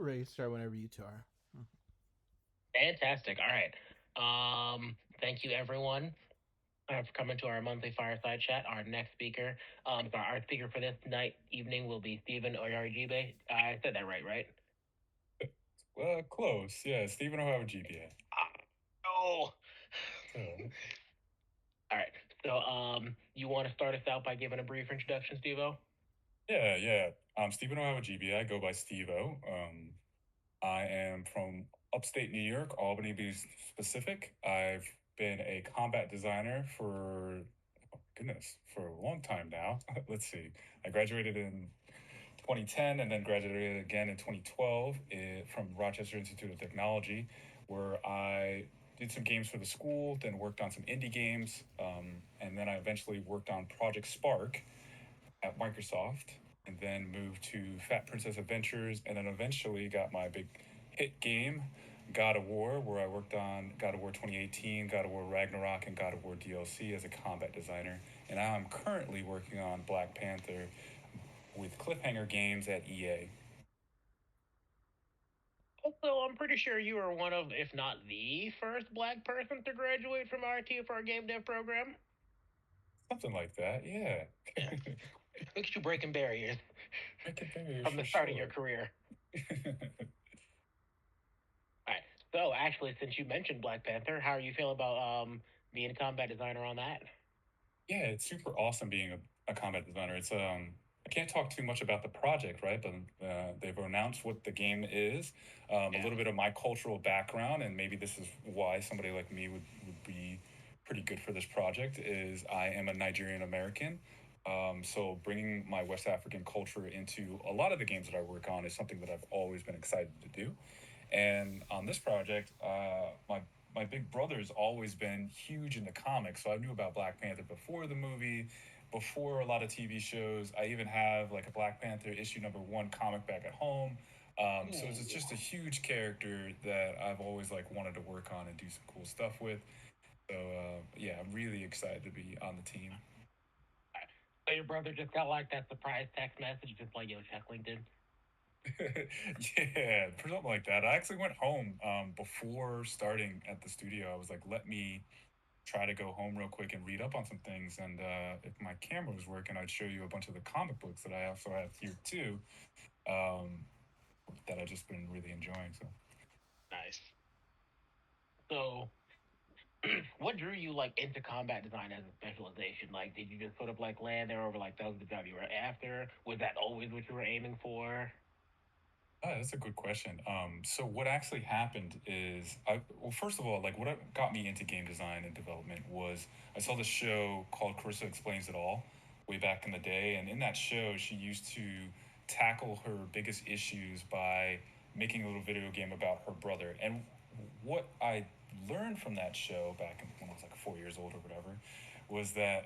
Ready to start whenever you two are. Fantastic. All right. Thank you, everyone, for coming to our monthly fireside chat. Our next speaker, our speaker for this night evening will be Stephen Oyarijibie. I said that right? Close. Yeah, Stephen Oyarijibie. Oh. So, All right. So, you want to start us out by giving a brief introduction, Steve-O? yeah. I'm Stephen Oyarijibie. I go by Steve-O. I am from upstate New York, Albany, to be specific. I've been a combat designer for, oh goodness, for a long time now. Let's see. I graduated in 2010 and then graduated again in 2012 from Rochester Institute of Technology, where I did some games for the school, then worked on some indie games, and then I eventually worked on Project Spark at Microsoft, and then moved to Fat Princess Adventures, and then eventually got my big hit game, God of War, where I worked on God of War 2018, God of War Ragnarok, and God of War DLC as a combat designer. And now I'm currently working on Black Panther with Cliffhanger Games at EA. Also, I'm pretty sure you are one of, if not the first Black person to graduate from RT for our game dev program. Something like that, yeah. Yeah. Look at you breaking barriers Breaking barriers from for the start of your sure. career. All right. So, actually, since you mentioned Black Panther, how are you feeling about being a combat designer on that? Yeah, it's super awesome being a combat designer. It's I can't talk too much about the project, right? But they've announced what the game is, a Yeah. little bit of my cultural background, and maybe this is why somebody like me would be pretty good for this project. Is I am a Nigerian American, so bringing my West African culture into a lot of the games that I work on is something that I've always been excited to do. And on this project, my big brother's always been huge into comics, so I knew about Black Panther before the movie, before a lot of TV shows. I even have like a Black Panther issue #1 comic back at home. So it's Ooh. just a huge character that I've always like wanted to work on and do some cool stuff with. So yeah, I'm really excited to be on the team. So your brother just got like that surprise text message, just like, yo, check LinkedIn. Yeah, for something like that. I actually went home before starting at the studio. I was like, let me try to go home real quick and read up on some things. And if my camera was working, I'd show you a bunch of the comic books that I also have here too, um, that I've just been really enjoying. So Nice. So, what drew you like into combat design as a specialization? Like, did you just sort of like land there over like that was the job you were after? Was that always what you were aiming for? that's a good question. So what actually happened is, well, first of all, like what got me into game design and development was I saw this show called Carissa Explains It All way back in the day, and in that show, she used to tackle her biggest issues by making a little video game about her brother. And what I learned from that show when I was like 4 years old or whatever was that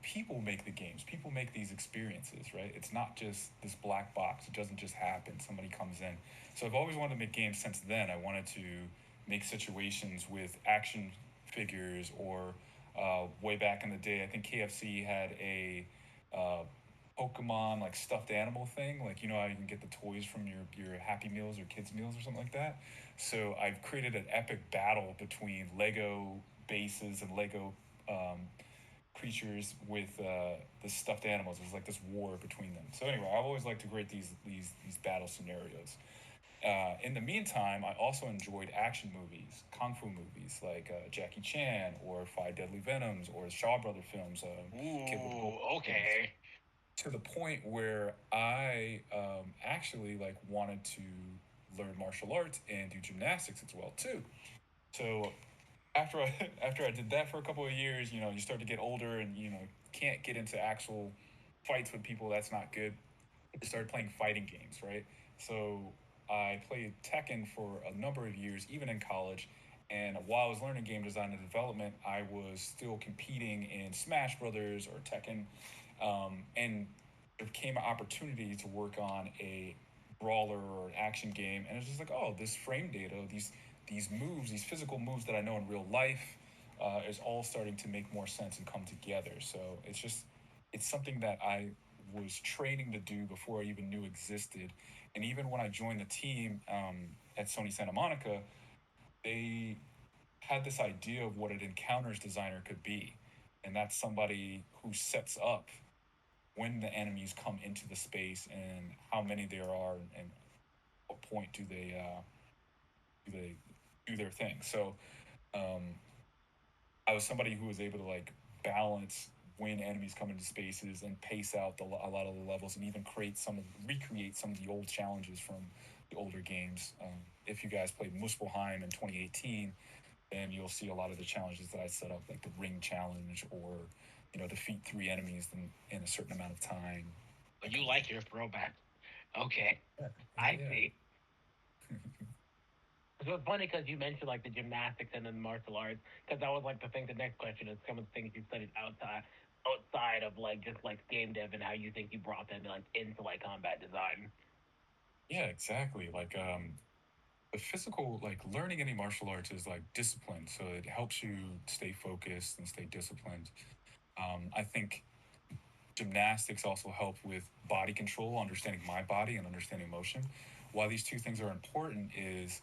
people make the games, people make these experiences, right? It's not just this black box. It doesn't just happen. Somebody comes in. So I've always wanted to make games since then. I wanted to make situations with action figures or way back in the day, I think KFC had a uh, Pokemon like stuffed animal thing. Like you know how you can get the toys from your Happy Meals or Kids Meals or something like that. So I've created an epic battle between Lego bases and Lego um, creatures with the stuffed animals. There's like this war between them. So anyway, I've always liked to create these battle scenarios. In the meantime, I also enjoyed action movies, kung fu movies like Jackie Chan or Five Deadly Venoms or Shaw Brother films, Kid with Gold Ooh, Rings, okay. to the point where I actually like wanted to learn martial arts and do gymnastics as well too. So after I after I did that for a couple of years, you know, you start to get older and you know can't get into actual fights with people. That's not good. I started playing fighting games, right? So I played Tekken for a number of years, even in college. And while I was learning game design and development, I was still competing in Smash Brothers or Tekken. And there came an opportunity to work on a brawler or an action game, and it's just like, oh, this frame data, these moves, these physical moves that I know in real life, is all starting to make more sense and come together. So it's something that I was training to do before I even knew existed. And even when I joined the team at Sony Santa Monica, they had this idea of what an encounters designer could be. And that's somebody who sets up when the enemies come into the space and how many there are and what point do they do their thing. So um, I was somebody who was able to like balance when enemies come into spaces and pace out a lot of the levels and even recreate some of the old challenges from the older games. If you guys played Muspelheim in 2018, then you'll see a lot of the challenges that I set up, like the ring challenge or defeat three enemies in a certain amount of time. But That you kind of like thing. your throwback. Okay, Yeah, I yeah, see. So it's funny because you mentioned like the gymnastics and then the martial arts, because that was like the thing. The next question is some of the things you studied outside of like just like game dev and how you think you brought them like into like combat design. yeah, exactly. Like the physical, like learning any martial arts is like discipline, so it helps you stay focused and stay disciplined. I think gymnastics also help with body control, understanding my body and understanding motion. Why these two things are important is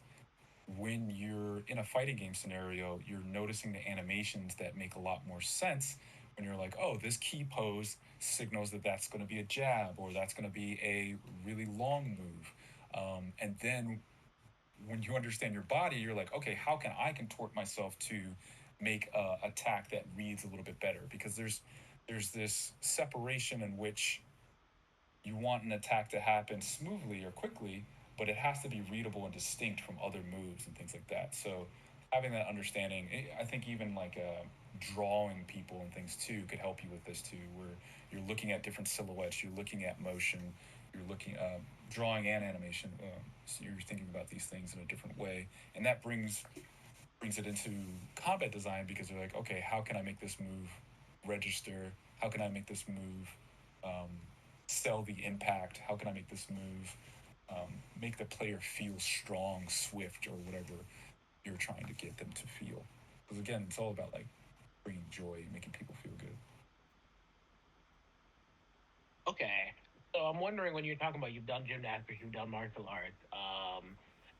when you're in a fighting game scenario, you're noticing the animations that make a lot more sense when you're like, oh, this key pose signals that that's going to be a jab or that's going to be a really long move. And then when you understand your body, you're like, okay, how can I contort myself to make a attack that reads a little bit better? Because there's this separation in which you want an attack to happen smoothly or quickly, but it has to be readable and distinct from other moves and things like that. So having that understanding, I think even like drawing people and things too could help you with this too, where you're looking at different silhouettes, you're looking at motion, you're looking drawing and animation. So you're thinking about these things in a different way, and that brings it into combat design because you're like, okay, how can I make this move register? How can I make this move um, sell the impact? How can I make this move make the player feel strong, swift, or whatever you're trying to get them to feel? Because again, it's all about like bringing joy, making people feel good. Okay. So I'm wondering when you're talking about you've done gymnastics, you've done martial arts.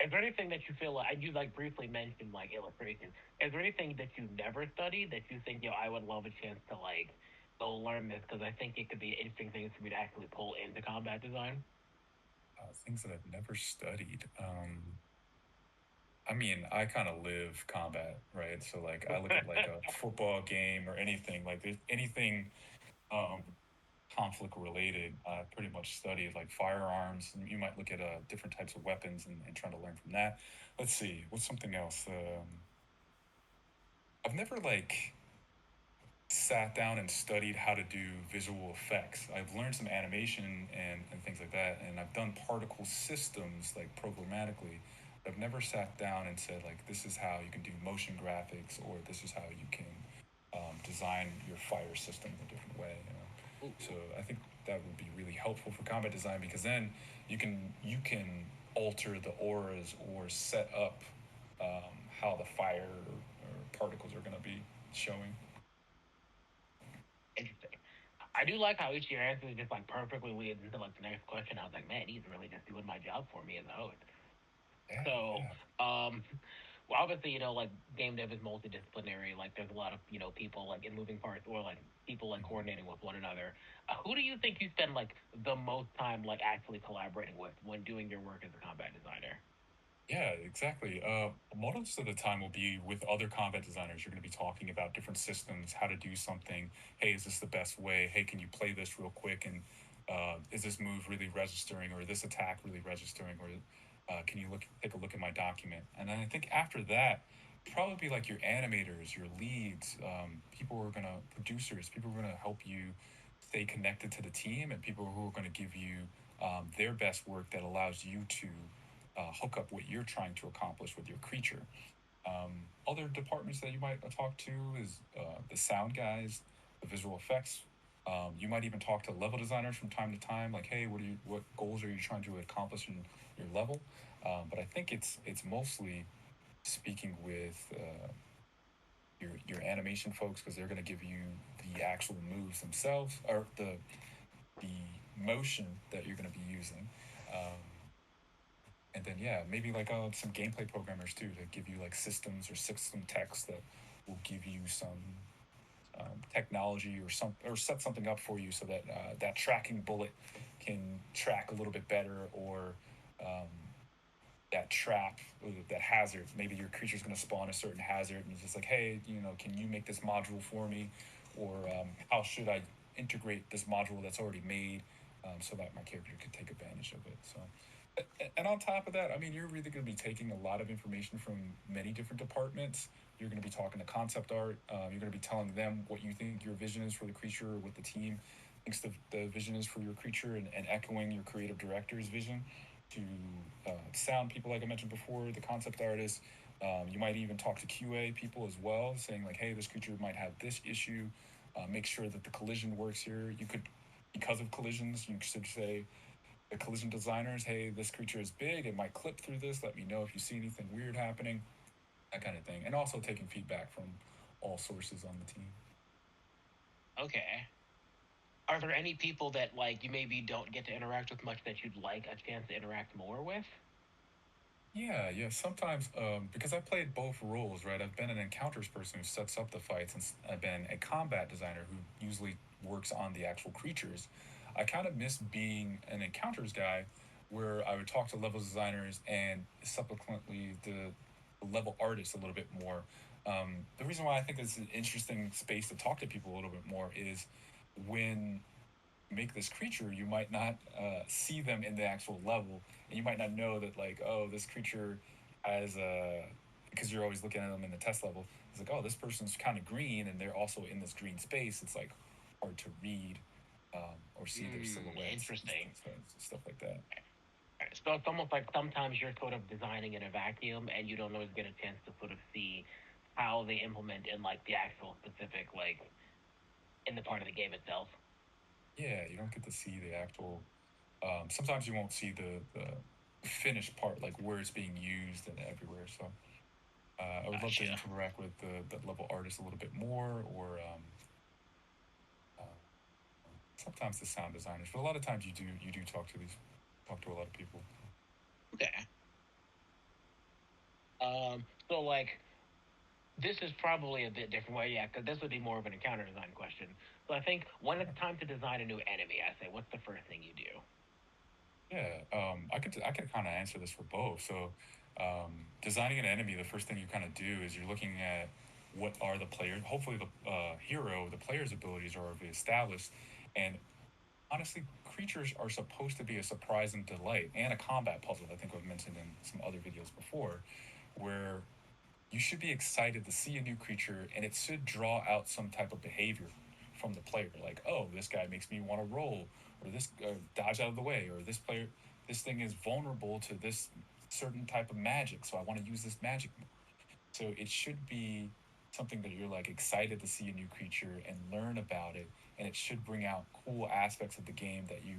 Is there anything that you feel like you like briefly mentioned like illustration? Is there anything that you never studied that you think I would love a chance to like go learn this because I think it could be an interesting thing for me to actually pull into combat design? Things that I've never studied. I mean, I kind of live combat, right? So like, I look at like a football game or anything like there's anything um, conflict related. I pretty much study like firearms. And you might look at different types of weapons and trying to learn from that. Let's see, what's something else? I've never like sat down and studied how to do visual effects. I've learned some animation and things like that, and I've done particle systems like programmatically. I've never sat down and said like this is how you can do motion graphics or this is how you can design your fire system in a different way. So I think that would be really helpful for combat design because then you can alter the auras or set up how the fire or particles are going to be showing. Interesting. I do like how each of your answers just like perfectly leads into like the next question. I was like, man, he's really just doing my job for me as a host. Yeah, So, yeah. well, obviously, like game dev is multidisciplinary. Like, there's a lot of people like in moving parts, or like people like Mhm. coordinating with one another. Who do you think you spend like the most time like actually collaborating with when doing your work as a combat designer? Yeah, exactly. Most of the time will be with other combat designers. You're going to be talking about different systems, how to do something. Hey, is this the best way? Hey, can you play this real quick? And is this move really registering, or this attack really registering, or can you take a look at my document? And then I think after that, probably be like your animators, your leads, people who are going to producers, people who are going to help you stay connected to the team, and people who are going to give you their best work that allows you to hook up what you're trying to accomplish with your creature. Other departments that you might talk to is the sound guys, the visual effects. You might even talk to level designers from time to time, like, hey, what goals are you trying to accomplish in your level? But I think it's mostly speaking with your animation folks because they're going to give you the actual moves themselves or the the motion that you're going to be using. Um, and then yeah, maybe like some gameplay programmers too to give you like systems or system text that will give you some technology or some or set something up for you so that that tracking bullet can track a little bit better or um, that trap, that hazard. Maybe your creature's going to spawn a certain hazard, and it's just like, hey, can you make this module for me, or how should I integrate this module that's already made, so that my character could take advantage of it. So, and on top of that, I mean, you're really going to be taking a lot of information from many different departments. You're going to be talking to concept art. You're going to be telling them what you think your vision is for the creature, or what the team thinks the vision is for your creature, and echoing your creative director's vision to sound people, like I mentioned before, the concept artists. You might even talk to QA people as well, saying like, "Hey, this creature might have this issue. Make sure that the collision works here." You could, because of collisions, you should say the collision designers, "Hey, this creature is big. It might clip through this. Let me know if you see anything weird happening." That kind of thing, and also taking feedback from all sources on the team. Okay. Are there any people that like you maybe don't get to interact with much that you'd like a chance to interact more with? Yeah, yeah. Sometimes, because I played both roles, right? I've been an encounters person who sets up the fights, and I've been a combat designer who usually works on the actual creatures. I kind of miss being an encounters guy, where I would talk to level designers and subsequently the level artists a little bit more. The reason why I think it's an interesting space to talk to people a little bit more is when make this creature, you might not see them in the actual level, and you might not know that like, oh, this creature has a because you're always looking at them in the test level. It's like, oh, this person's kind of green, and they're also in this green space. It's like hard to read or see their silhouettes and Interesting. stuff like that. So it's almost like sometimes you're sort of designing in a vacuum, and you don't always get a chance to sort of see how they implement in like the actual specific like in the part of the game itself. Yeah, you don't get to see the actual. Sometimes you won't see the finished part, like where it's being used and everywhere. So I would love to Gotcha. interact with the level artist a little bit more, or uh, sometimes the sound designers. But a lot of times you do talk to a lot of people. Okay. So like this is probably a bit different way, yeah, because this would be more of an encounter design question. So I think when it's time to design a new enemy, I say, what's the first thing you do? Yeah, I could kind of answer this for both. So, designing an enemy, the first thing you kind of do is you're looking at what are the players. Hopefully, the hero, the player's abilities are already established, and honestly, creatures are supposed to be a surprise and delight, and a combat puzzle. I think I've mentioned in some other videos before, where you should be excited to see a new creature, and it should draw out some type of behavior from the player, like, oh, this guy makes me want to roll, or this dodge out of the way, or this thing is vulnerable to this certain type of magic, so I want to use this magic. So it should be something that you're like excited to see a new creature and learn about it, and it should bring out cool aspects of the game that you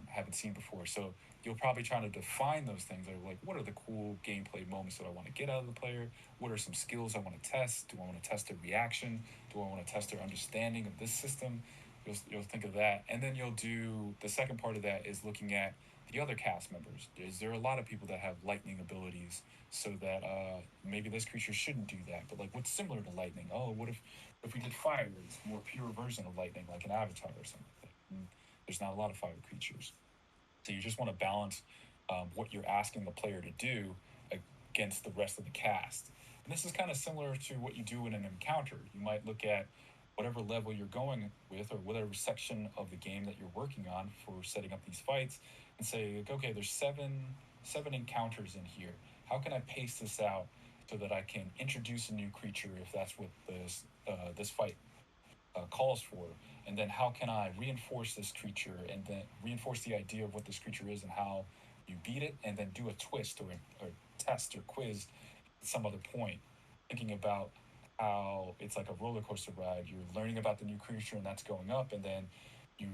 haven't seen before. So you'll probably try to define those things. Like, what are the cool gameplay moments that I want to get out of the player? What are some skills I want to test? Do I want to test their reaction? Do I want to test their understanding of this system? You'll think of that, and then you'll do the second part of that is looking at the other cast members. Is there a lot of people that have lightning abilities, so that maybe this creature shouldn't do that? But like, what's similar to lightning? Oh, what if we did fire? It's a more pure version of lightning, like an avatar or something. And there's not a lot of fire creatures, so you just want to balance what you're asking the player to do against the rest of the cast. And this is kind of similar to what you do in an encounter. You might look at whatever level you're going with, or whatever section of the game that you're working on for setting up these fights, and say, like, okay, there's seven encounters in here. How can I pace this out so that I can introduce a new creature if that's what this fight calls for, and then how can I reinforce this creature and then reinforce the idea of what this creature is and how you beat it, and then do a twist or test or quiz at some other point, thinking about how it's like a roller coaster ride. You're learning about the new creature and that's going up, and then you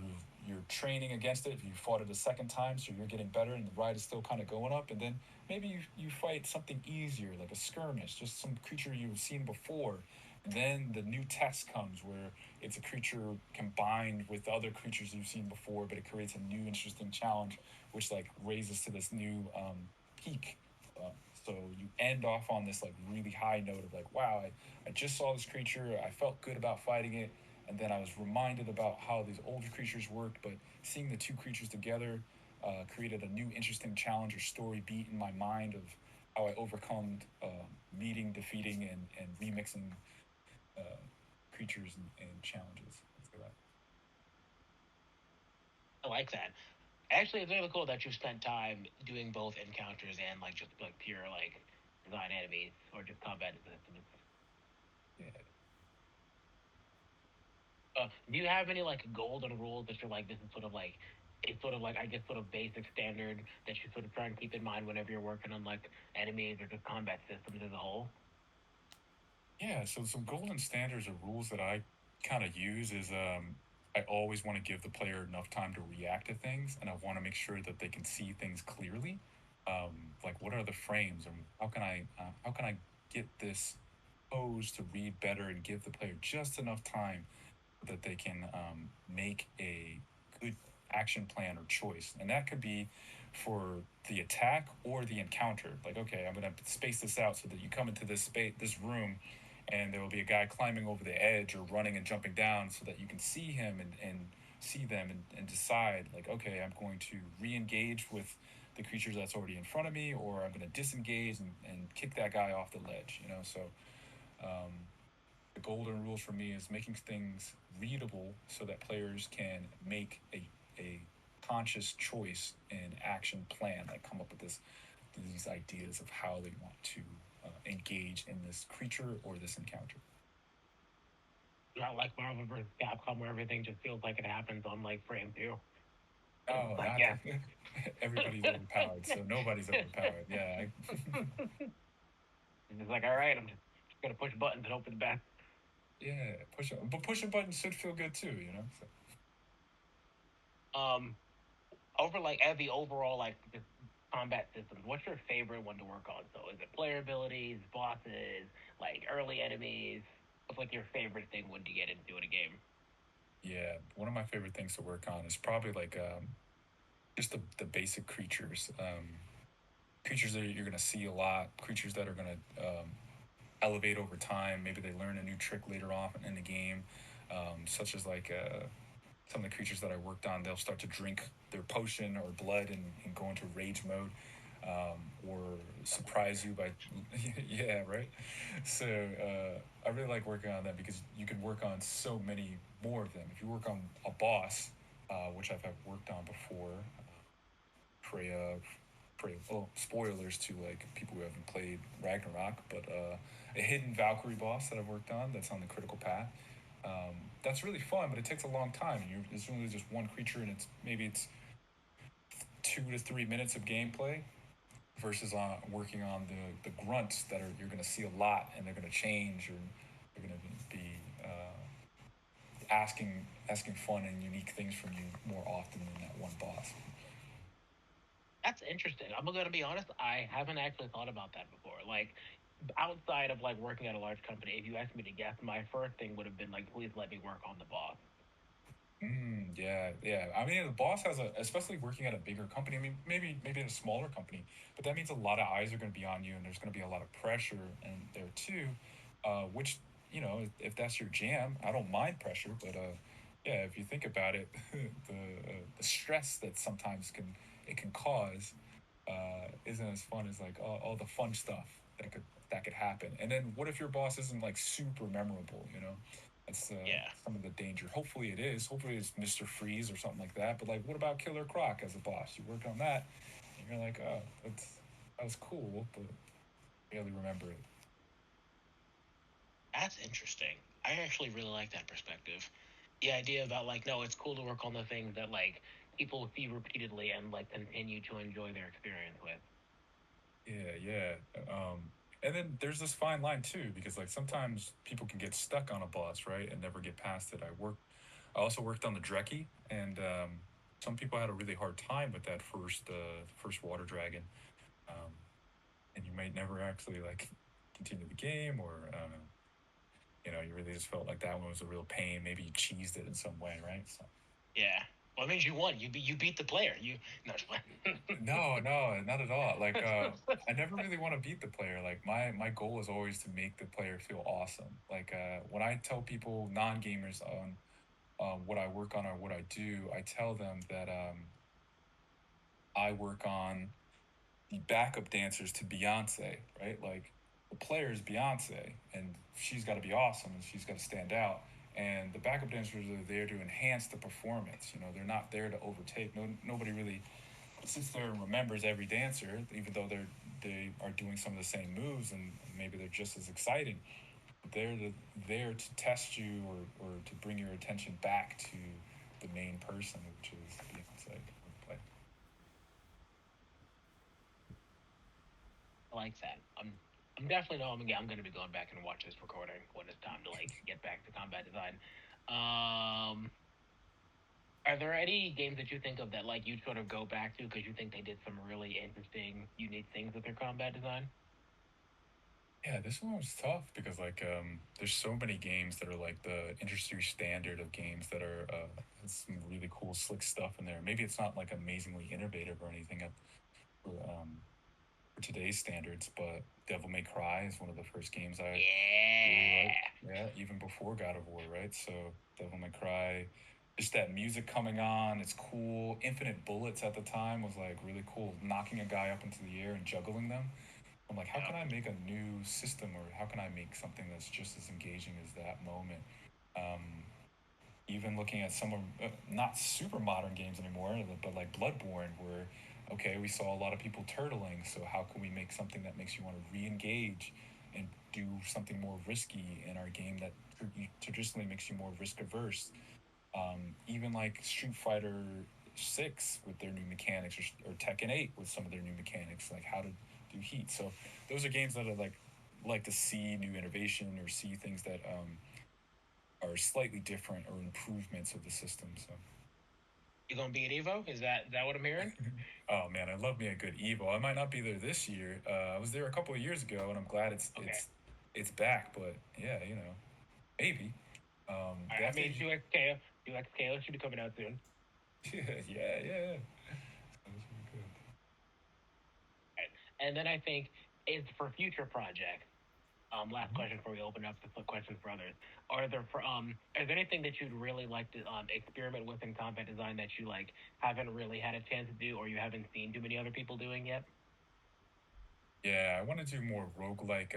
you're training against it. You fought it a second time, so you're getting better, and the ride is still kind of going up. And then maybe you fight something easier, like a skirmish, just some creature you've seen before, Then the new test comes where it's a creature combined with other creatures you've seen before, but it creates a new interesting challenge, which like raises to this new peak. Uh, so you end off on this like really high note of like, wow, I just saw this creature, I felt good about fighting it, and then I was reminded about how these older creatures worked, but seeing the two creatures together created a new interesting challenge or story beat in my mind of how I overcome meeting, defeating, and remixing creatures and challenges. Let's say that. I like that. Actually, it's really cool that you spent time doing both encounters and like just like pure like design enemies or just combat systems. Yeah. Do you have any like golden rules that you're like this is sort of like it's sort of like I guess sort of basic standard that you sort of try and keep in mind whenever you're working on like enemies or just combat systems as a whole? Yeah. So some golden standards or rules that I kind of use is I always want to give the player enough time to react to things, and I want to make sure that they can see things clearly. Like what are the frames, and how can I get this pose to read better and give the player just enough time that they can make a good action plan or choice. And that could be for the attack or the encounter. Like, okay, I'm going to space this out so that you come into this space, this room, and there will be a guy climbing over the edge or running and jumping down so that you can see him and see them and decide, like, okay, I'm going to re engage with the creatures that's already in front of me, or I'm going to disengage and kick that guy off the ledge, you know? So, um, the golden rules for me is making things readable so that players can make a conscious choice and action plan, like come up with these ideas of how they want to engage in this creature or this encounter. Not like Marvel vs. Capcom where everything just feels like it happens on like frame two. Oh, It's like not yeah. the everybody's overpowered, so nobody's overpowered. Yeah, It's like all right, I'm just gonna push buttons and hope for the best. yeah. But pushing buttons should feel good too, you know. So, Um, over like as the overall like just combat systems, what's your favorite one to work on? So is it player abilities, bosses, like early enemies? What's like your favorite thing when you get into a game? yeah, one of my favorite things to work on is probably like just the basic creatures. Creatures that you're going to see a lot, creatures that are going to elevate over time. Maybe they learn a new trick later on in the game, such as like some of the creatures that I worked on. They'll start to drink their potion or blood and go into rage mode. Or surprise you by, yeah, right. So I really like working on that because you can work on so many more of them. If you work on a boss, which I've worked on before, Freya, Freya. Oh, spoilers to like people who haven't played Ragnarok, but a hidden Valkyrie boss that I've worked on that's on the critical path. That's really fun, but it takes a long time. It's really just one creature, and it's 2 to 3 minutes of gameplay versus working on the grunts that are you're going to see a lot, and they're going to change, or they're going to be asking fun and unique things from you more often than that one boss. That's interesting. I'm gonna be honest. I haven't actually thought about that before. Like outside of like working at a large company, if you asked me to guess, my first thing would have been like, please let me work on the boss. Yeah, yeah. I mean, the boss has especially working at a bigger company. I mean, maybe in a smaller company, but that means a lot of eyes are going to be on you, and there's going to be a lot of pressure and there too. Which if that's your jam, I don't mind pressure, but yeah, if you think about it, the stress that sometimes can cause isn't as fun as like all the fun stuff that could happen. And then what if your boss isn't like super memorable? That's Yeah, some of the danger. Hopefully it is. Hopefully it's Mr. Freeze or something like that. But like, what about Killer Croc as a boss? You work on that, and you're like, oh, that was cool, but I barely remember it. that's interesting. I actually really like that perspective. The idea about like, no, it's cool to work on the things that like people see repeatedly and like continue to enjoy their experience with. Yeah, yeah. And then there's this fine line too, because like sometimes people can get stuck on a boss, right, and never get past it. I also worked on the Dreki, and some people had a really hard time with that first water dragon, um, and you might never actually like continue the game, or You really just felt like that one was a real pain. Maybe you cheesed it in some way, right? So Yeah. Well, it means you won. You beat the player. You no. Just no, no, not at all. I never really want to beat the player. Like my goal is always to make the player feel awesome. When I tell people non gamers on what I work on or what I do, I tell them that I work on the backup dancers to Beyonce, right? Like the player is Beyonce, and she's got to be awesome, and she's got to stand out. And the backup dancers are there to enhance the performance. They're not there to overtake. Nobody really sits there and remembers every dancer, even though they are doing some of the same moves, and maybe they're just as exciting. They're there to test you or to bring your attention back to the main person, which is Beyonce. I like that. I'm definitely no. I'm gonna be going back and watch this recording when it's time to like get back to combat design. Um, are there any games that you think of that like you sort of go back to because you think they did some really interesting, unique things with their combat design? Yeah, this one was tough because there's so many games that are like the industry standard of games that are has some really cool slick stuff in there. Maybe it's not like amazingly innovative or anything for, um, for today's standards, but Devil May Cry is one of the first games I really liked. Yeah. Yeah, even before God of War, right? So Devil May Cry, just that music coming on, it's cool. Infinite Bullets at the time was like really cool, knocking a guy up into the air and juggling them. I'm like, how Yep. can I make a new system, or how can I make something that's just as engaging as that moment? Um, Even looking at some of not super modern games anymore, but like Bloodborne, where okay, we saw a lot of people turtling, so how can we make something that makes you want to re-engage and do something more risky in our game that traditionally makes you more risk averse? Even like Street Fighter 6 with their new mechanics, or Tekken 8 with some of their new mechanics, like how to do heat. So those are games that I like to see new innovation or see things that are slightly different or improvements of the system. So You gonna be at Evo? Is that what I'm hearing? oh man, I love me a good Evo. I might not be there this year. I was there a couple of years ago, and I'm glad Okay. it's back. But yeah, maybe. I mean, Definitely. 2XKO, 2XKO should be coming out soon. Yeah. That was really good. Right. And then I think is for future projects. Last Mhm. question before we open up the questions for others. Is there anything that you'd really like to experiment with in combat design that you like haven't really had a chance to do, or you haven't seen too many other people doing yet? Yeah, I want to do more roguelike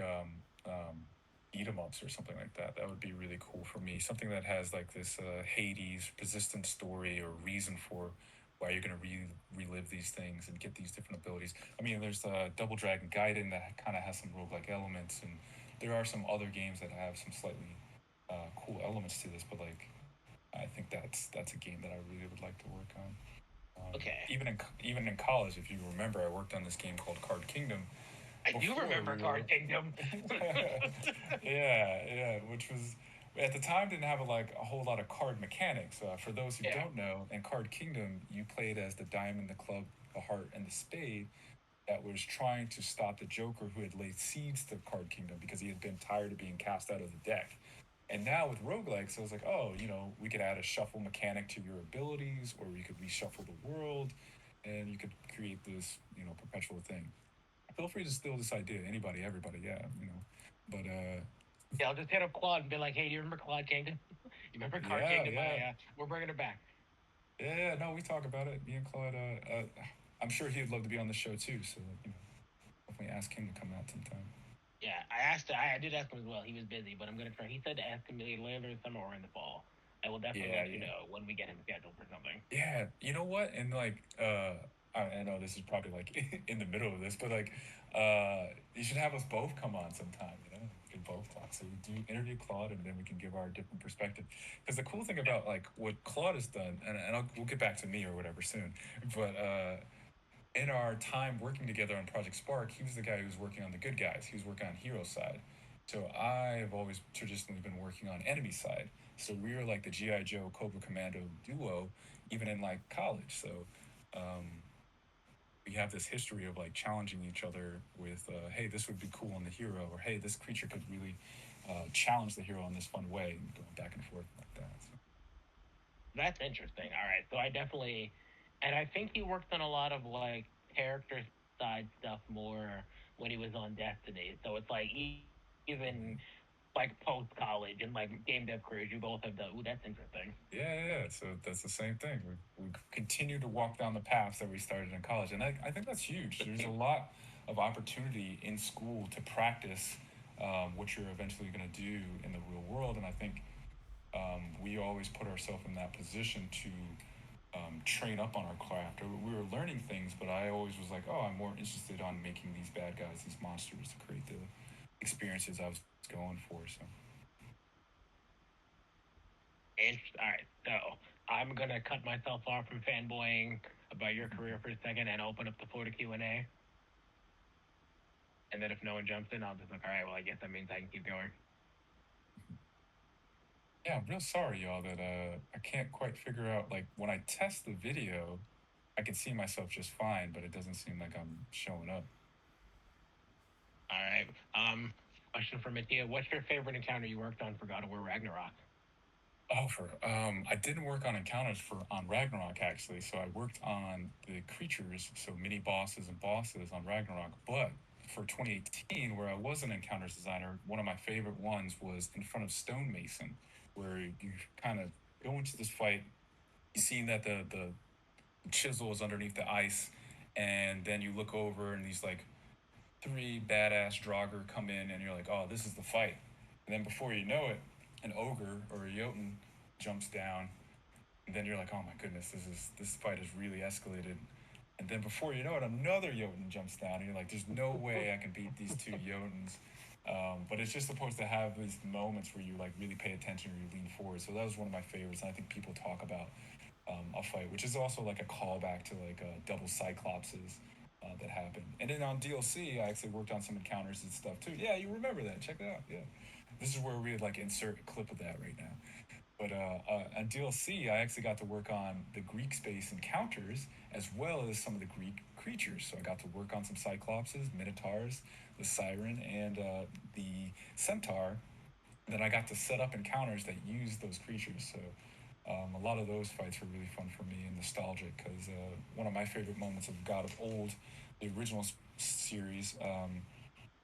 beat 'em ups or something like that. That would be really cool for me. Something that has like this Hades persistent story or reason for why you're going to relive these things and get these different abilities. I mean, there's Double Dragon Gaiden that kind of has some roguelike elements, and there are some other games that have some slightly cool elements to this. But like, I think that's a game that I really would like to work on. Okay, Even in college, if you remember, I worked on this game called Card Kingdom I do before remember we were Card Kingdom. yeah, which was at the time didn't have a whole lot of card mechanics. For those who Yeah, don't know, in Card Kingdom, you played as the diamond, the club, the heart, and the spade that was trying to stop the Joker who had laid siege to Card Kingdom because he had been tired of being cast out of the deck. And now with roguelikes, I was like, oh, we could add a shuffle mechanic to your abilities, or you could reshuffle the world, and you could create this, perpetual thing. Feel free to steal this idea, anybody, everybody, yeah. But yeah. I'll just hit up Claude and be like, "Hey, do you remember Claude Kingdom? You remember Card yeah, Kingdom? yeah, We're bringing it back." yeah. No, we talk about it. Me and Claude. I'm sure he'd love to be on the show too. So definitely ask him to come out sometime. Yeah, I did ask him as well. He was busy, but I'm gonna try. He said to ask him either later in the summer or in the fall. I will definitely Yeah, let you yeah, know when we get him scheduled for something. yeah. You know what? And I know this is probably like in the middle of this, but you should have us both come on sometime. We can both talk. So we do interview Claude, and then we can give our different perspective. Because the cool thing about like what Claude has done, and we'll get back to me or whatever soon, but in our time working together on Project Spark, he was the guy who was working on the good guys. He was working on hero side. So I've always traditionally been working on enemy side. So we were like the GI Joe Cobra Commando duo, even in like college. So um, we have this history of like challenging each other with, hey, this would be cool on the hero, or hey, this creature could really challenge the hero in this fun way, and going back and forth like that. So. That's interesting. All right, so I definitely, and I think he worked on a lot of like character side stuff more when he was on Destiny. So it's like even Mhm. like post college and like game dev careers, you both have done. Ooh, that's interesting. Yeah. So that's the same thing. We continue to walk down the paths that we started in college, and I think that's huge. There's a lot of opportunity in school to practice what you're eventually going to do in the real world, and I think we always put ourselves in that position to train up on our craft. Or we were learning things, but I always was like, oh, I'm more interested on making these bad guys, these monsters, to create the experiences I was going for. So All right, so I'm gonna cut myself off from fanboying about your career for a second and open up the floor to Q&A. And then if no one jumps in, I'll just like, all right, well, I guess that means I can keep going. yeah, I'm real sorry, y'all, that I can't quite figure out. Like when I test the video, I can see myself just fine, but it doesn't seem like I'm showing up. All right. Question for Mattia: what's your favorite encounter you worked on for God of War Ragnarok? Oh, for I didn't work on encounters for on Ragnarok actually. So I worked on the creatures, so mini bosses and bosses on Ragnarok. But for 2018, where I was an encounters designer, one of my favorite ones was in front of Stonemason, where you kind of go into this fight. You see that the chisel is underneath the ice, and then you look over and these like three badass Draugr come in, and you're like, oh, this is the fight. And then before you know it, an ogre or a Jotun jumps down, and then you're like, oh my goodness, this fight has really escalated. And then before you know it, another Jotun jumps down, and you're like, there's no way I can beat these two Jotuns. But it's just supposed to have these moments where you like really pay attention or you lean forward. So that was one of my favorites, and I think people talk about a fight, which is also like a callback to like double Cyclopses that happened. And then on DLC, I actually worked on some encounters and stuff too. Yeah, you remember that? Check it out. Yeah, this is where we would like insert a clip of that right now. But on DLC, I actually got to work on the Greek space encounters as well as some of the Greek creatures. So I got to work on some Cyclopses, Minotaurs, the Siren, and the Centaur. Then I got to set up encounters that use those creatures. So a lot of those fights were really fun for me and nostalgic because one of my favorite moments of God of Old, the original series,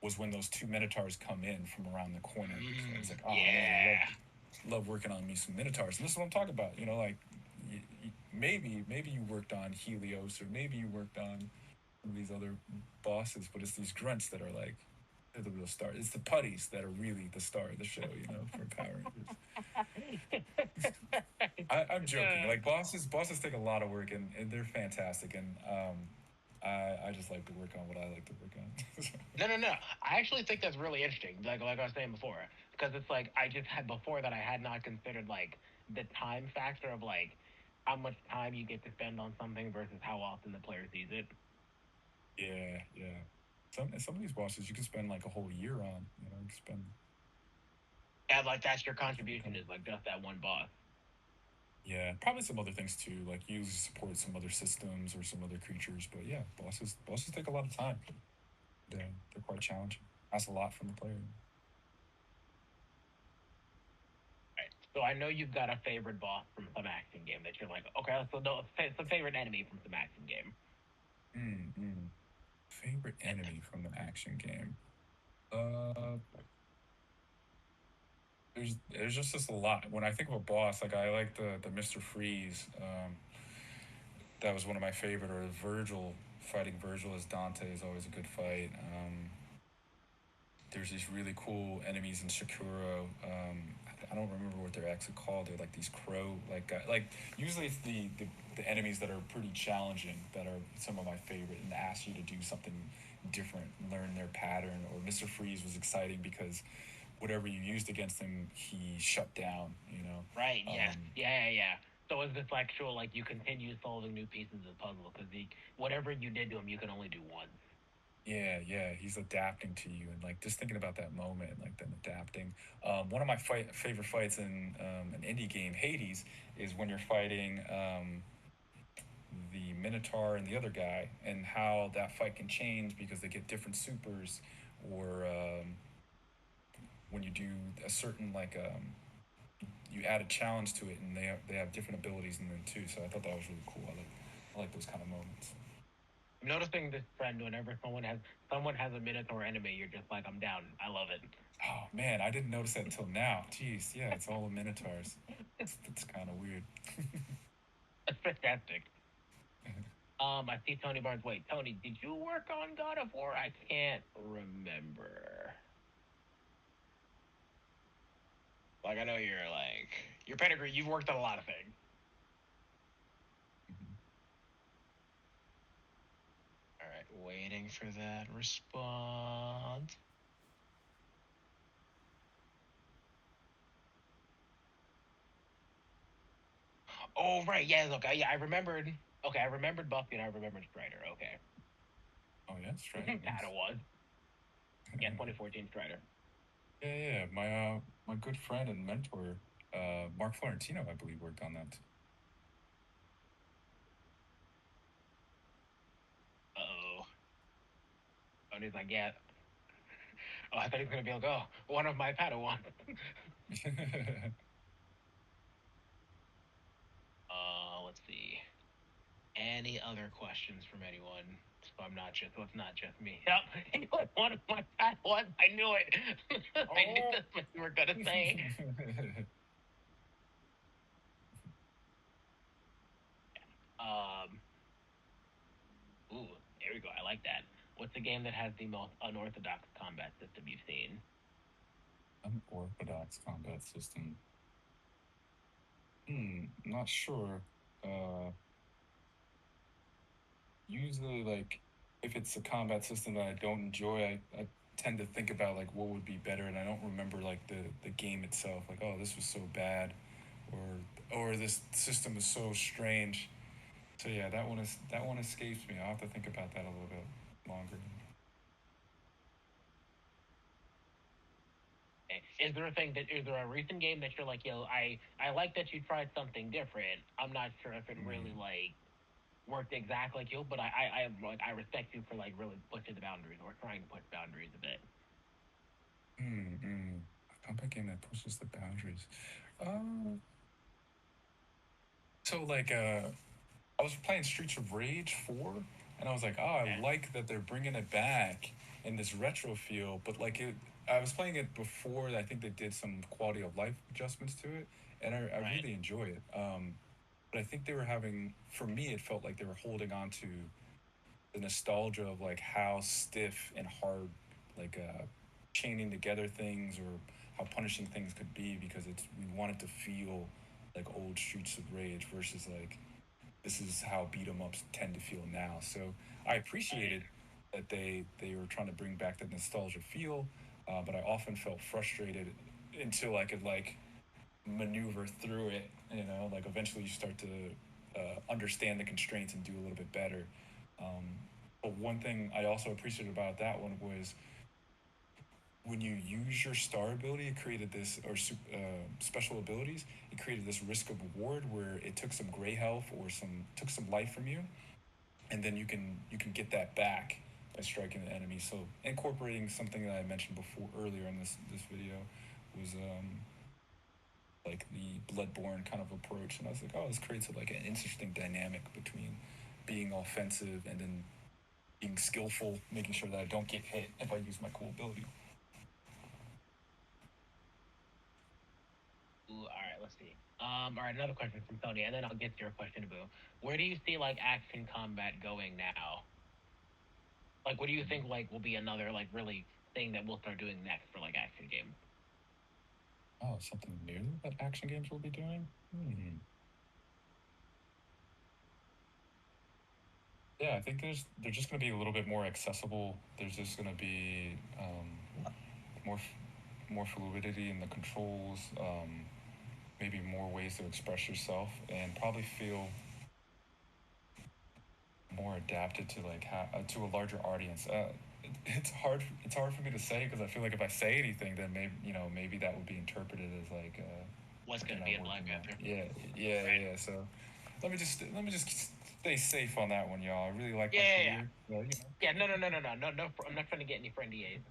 was when those two Minotaurs come in from around the corner. So I was like, oh man, I Yeah. love working on me some Minotaurs. And this is what I'm talking about. You know, like maybe you worked on Helios or maybe you worked on some of these other bosses, but it's these grunts that are like they're the real star. It's the putties that are really the star of the show. You know, for Power Rangers. I'm joking. Uh, Like bosses take a lot of work and they're fantastic. And I just like to work on what I like to work on. no, no, no. I actually think that's really interesting. Like I was saying before, because it's like I just had before that I had not considered like the time factor of like how much time you get to spend on something versus how often the player sees it. Yeah. Some of these bosses you can spend like a whole year on. You know, you can spend And like that's your just contribution overcoming. is like just that one boss. Yeah, probably some other things too. Like you support some other systems or some other creatures. But yeah, bosses take a lot of time. They're quite challenging. That's a lot from the player. Right. So I know you've got a favorite boss from some action game that you're like, okay, so no, it's a favorite enemy from some action game. Mm. Favorite enemy from the action game. Uh, there's just a lot. When I think of a boss, like I like the Mr. Freeze. That was one of my favorite. Or Virgil fighting Virgil as Dante is always a good fight. There's these really cool enemies in Shakuro. I don't remember what they're actually called. They're like these crow like usually it's the enemies that are pretty challenging that are some of my favorite and ask you to do something different, learn their pattern. Or Mr. Freeze was exciting because whatever you used against him, he shut down. You know, Right. Yes. Yeah. So is this actual like you continue solving new pieces of the puzzle because whatever you did to him, you can only do once. yeah. He's adapting to you, and like just thinking about that moment, like them adapting. One of my favorite fights in an indie game, Hades, is when you're fighting the Minotaur and the other guy, and how that fight can change because they get different supers, or when you do a certain you add a challenge to it, and they have different abilities in them too. So I thought that was really cool. I like those kind of moments. I'm noticing this trend whenever someone has a Minotaur enemy, you're just like, I'm down. I love it. Oh man, I didn't notice that until now. Jeez, yeah, it's all the minotaurs. It's kind of weird. That's fantastic. I see Tony Barnes. Wait, Tony, did you work on God of War? I can't remember. Like, I know you're like your pedigree. You've worked on a lot of things. All right, waiting for that response. Oh right, yeah. Look, I remembered. Okay, I remembered Buffy and I remembered Strider. Okay, Oh yeah, Strider. that Nice. it was. Yeah, 2014 Strider. Yeah, yeah. My good friend and mentor, Mark Florentino, I believe, worked on that. Uh oh. And he's like, yeah. Oh, I thought he was gonna be like, oh, one of my Padawan. Let's see. Any other questions from anyone? So it's not just me. Yep, he was one of my Padawans. I knew it. I knew Oh. that's what you were gonna say. Um, ooh, there we go. I like that. What's the game that has the most unorthodox combat system you've seen? Unorthodox combat system. Not sure. Uh, Usually, like, if it's a combat system that I don't enjoy, I tend to think about like what would be better, and I don't remember like the game itself. Like, oh, this was so bad, or this system is so strange. So yeah, that one escapes me. I'll have to think about that a little bit longer. Is there a recent game that you're like, yo, I like that you tried something different. I'm not sure if it really Mm, like worked exactly like you, but I respect you for like really pushing the boundaries or trying to push boundaries a bit. a combat game that pushes the boundaries. Uh, so I was playing Streets of Rage 4, and I was like, oh, I Okay. like that they're bringing it back in this retro feel, but I was playing it before. I think they did some quality of life adjustments to it, and I Right. really enjoy it. But I think they were having, for me, it felt like they were holding on to the nostalgia of like how stiff and hard, like chaining together things or how punishing things could be because we wanted to feel like old Streets of Rage versus like this is how beat 'em ups tend to feel now. So I Right. appreciated that they were trying to bring back that nostalgia feel, but I often felt frustrated until I could like maneuver through it. You know, like eventually you start to understand the constraints and do a little bit better. Um, but one thing I also appreciated about that one was when you use your star ability, it created this, or special abilities, it created this risk of reward where it took some gray health or took some life from you, and then you can get that back by striking the enemy. So incorporating something that I mentioned before earlier in this video was like the bloodborne kind of approach, and I was like, oh, this creates like an interesting dynamic between being offensive and then being skillful, making sure that I don't get hit if I use my cool ability. Ooh, all right, let's see. All right, another question from Tony, and then I'll get to your question, Boo. Where do you see like action combat going now? Like, what do you think like will be another like really thing that we'll start doing next for like action games? Oh, something new that action games will be doing? Yeah, I think they're just going to be a little bit more accessible. There's just going to be more more fluidity in the controls, maybe more ways to express yourself, and probably feel more adapted to to a larger audience. It's hard for me to say because I feel like if I say anything, then maybe that would be interpreted as What's something gonna be I'm in Black working on. Panther? Yeah, Right. yeah. So let me just stay safe on that one, y'all. I really like Yeah, my yeah, yeah. career. Well, you know. Yeah, no, no, no, no, no, no, no. I'm not trying to get any friend EAs.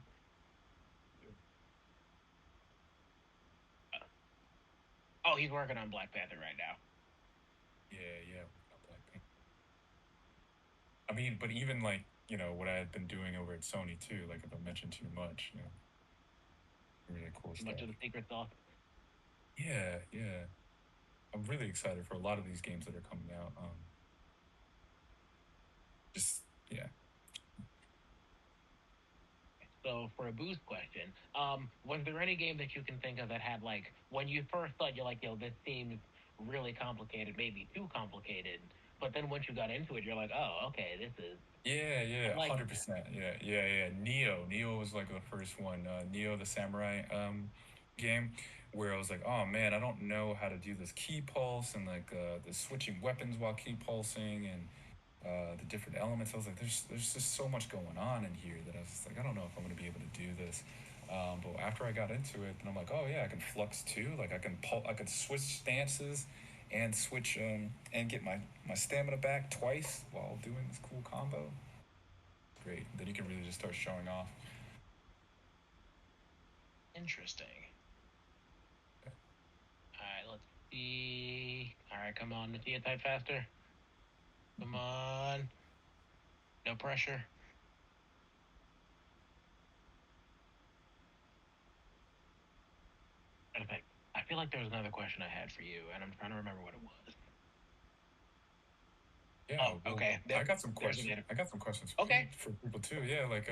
Oh, he's working on Black Panther right now. Yeah, yeah. Black Panther. I mean, but even like what I had been doing over at Sony too. Like if I mentioned too much, really cool Too much stuff. of the secret sauce. Yeah, yeah. I'm really excited for a lot of these games that are coming out. Just yeah. So for a boost question, was there any game that you can think of that had like when you first thought you're like, yo, this seems really complicated, maybe too complicated, but then once you got into it, you're like, oh, okay, this is Yeah, I'm yeah, liking this. 100%. Yeah, yeah, yeah. Neo was like the first one. Neo, the samurai game, where I was like, oh man, I don't know how to do this key pulse and like the switching weapons while key pulsing and the different elements. I was like, there's just so much going on in here that I was just like, I don't know if I'm gonna be able to do this. But after I got into it, then I'm like, oh yeah, I can flux too. Like I can switch stances and switch and get my stamina back twice while doing this cool combo. Great. Then you can really just start showing off. Interesting. All right, let's see. All right, come on, Natia, type faster. Come on, no pressure. Okay, I feel like there was another question I had for you, and I'm trying to remember what it was. Yeah, Oh, well, okay. Yep, there's an answer. I got some questions Okay. for people too. Yeah, like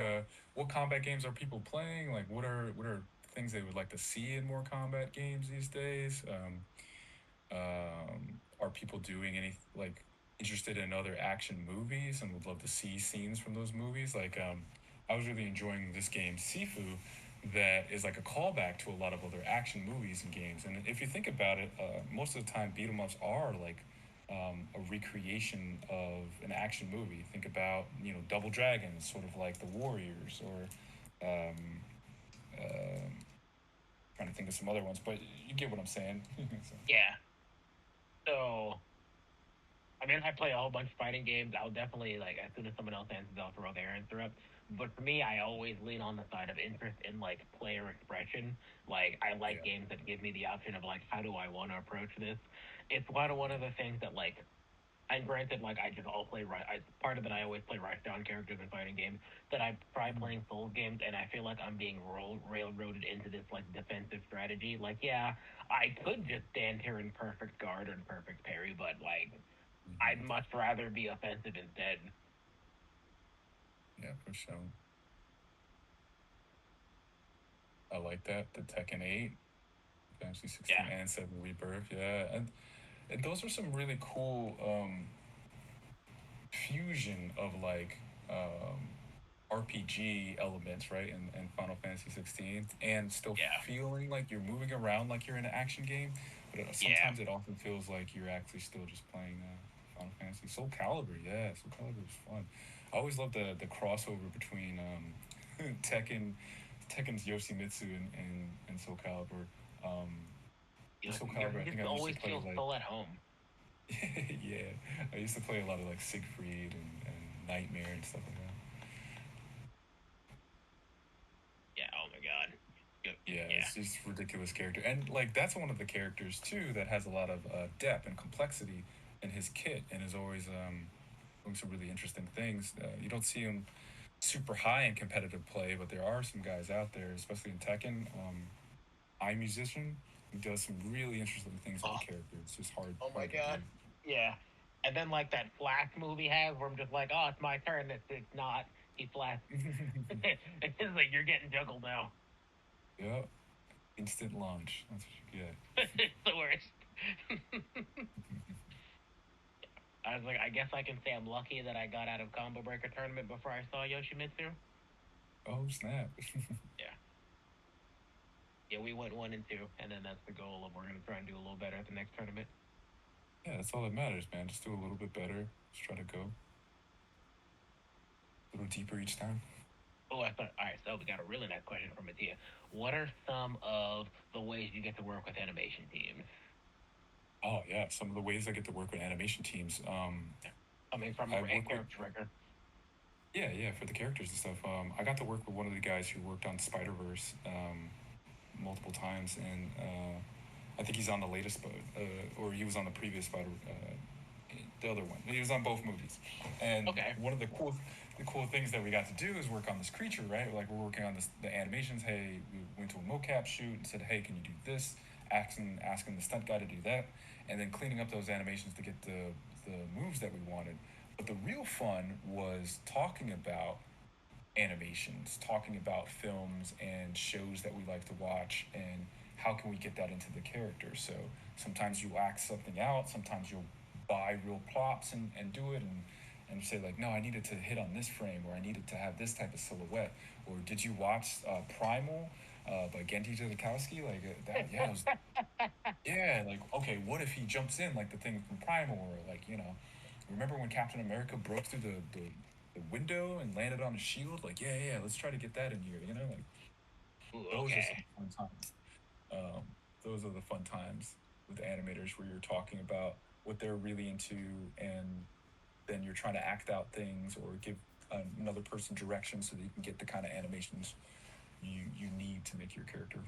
what combat games are people playing? Like what are things they would like to see in more combat games these days? Are people doing any like interested in other action movies and would love to see scenes from those movies? Like I was really enjoying this game Sifu that is like a callback to a lot of other action movies and games. And if you think about it, most of the time beat 'em ups are like a recreation of an action movie. Think about Double Dragon, sort of like the Warriors, or trying to think of some other ones, but you get what I'm saying. So, Yeah. So, I mean, I play a whole bunch of fighting games. I'll definitely like as soon as someone else answers, I'll throw their answer up. But for me, I always lean on the side of interest in like player expression. Like I like yeah. games that give me the option of like how do I want to approach this. It's one of the things that like and granted, like I just all play right. Part of it, I always play right down characters in fighting games. That I try Mm, playing Souls games, and I feel like I'm being railroaded into this like defensive strategy. Like, yeah, I could just stand here in perfect guard and perfect parry, but like I'd mhm. much rather be offensive instead. Yeah, for sure. I like that. The Tekken 8, Fantasy 16, Yeah, and 7 Rebirth. Yeah, and those are some really cool fusion of like RPG elements, right? In Final Fantasy 16, and still yeah, feeling like you're moving around like you're in an action game, but yeah. sometimes it often feels like you're actually still just playing Final Fantasy. Soul Calibur, yeah, Soul Calibur is fun. I always love the crossover between Tekken's Yoshimitsu and Soul Calibur. Um, in Soul Calibur, I think Just I used to always play feel like so at home. yeah, I used to play a lot of like Siegfried and Nightmare and stuff like that. Yeah. Oh my god. Yeah, Yeah. it's just ridiculous character, and like that's one of the characters too that has a lot of depth and complexity in his kit, and is always doing some really interesting things. You don't see him super high in competitive play, but there are some guys out there, especially in Tekken. iMusician, who does some really interesting things with Oh, the character. It's just oh my hard to do. god. Yeah. And then like that Flash movie has where I'm just like, oh, it's my turn. It's not. He flashed. It's just like you're getting juggled now. Yeah, instant launch. That's what you get. It's the worst. I was like, I guess I can say I'm lucky that I got out of Combo Breaker tournament before I saw Yoshimitsu. Oh snap! Yeah. Yeah, we went 1 and 2, and then that's the goal of we're gonna try and do a little better at the next tournament. Yeah, that's all that matters, man. Just do a little bit better. Just try to go a little deeper each time. Oh, I thought. All right, so we got a really nice question from Matia. What are some of the ways you get to work with animation teams? Oh yeah, some of the ways I get to work with animation teams. Coming from I a work with character record. yeah for the characters and stuff. I got to work with one of the guys who worked on Spider Verse multiple times, and I think he's on the latest, or he was on the previous Spider, the other one. He was on both movies, and Okay. one of the cool things that we got to do is work on this creature, right? Like we're working on the animations. Hey, we went to a mocap shoot and said, hey, can you do this? Asking the stunt guy to do that, and then cleaning up those animations to get the moves that we wanted. But the real fun was talking about animations, talking about films and shows that we like to watch, and how can we get that into the character. So sometimes you act something out, sometimes you'll buy real props and do it, and say like, no, I needed to hit on this frame, or I needed to have this type of silhouette, or did you watch Primal by Genji Tartakovsky? Like that, yeah, it was, yeah, like okay, what if he jumps in like the thing from Primal, or like remember when Captain America broke through the window and landed on a shield? Like yeah, let's try to get that in here. Like Ooh, those are some okay. fun times. Um, those are the fun times with animators where you're talking about what they're really into, and then you're trying to act out things or give another person direction so that you can get the kind of animations you need to make your character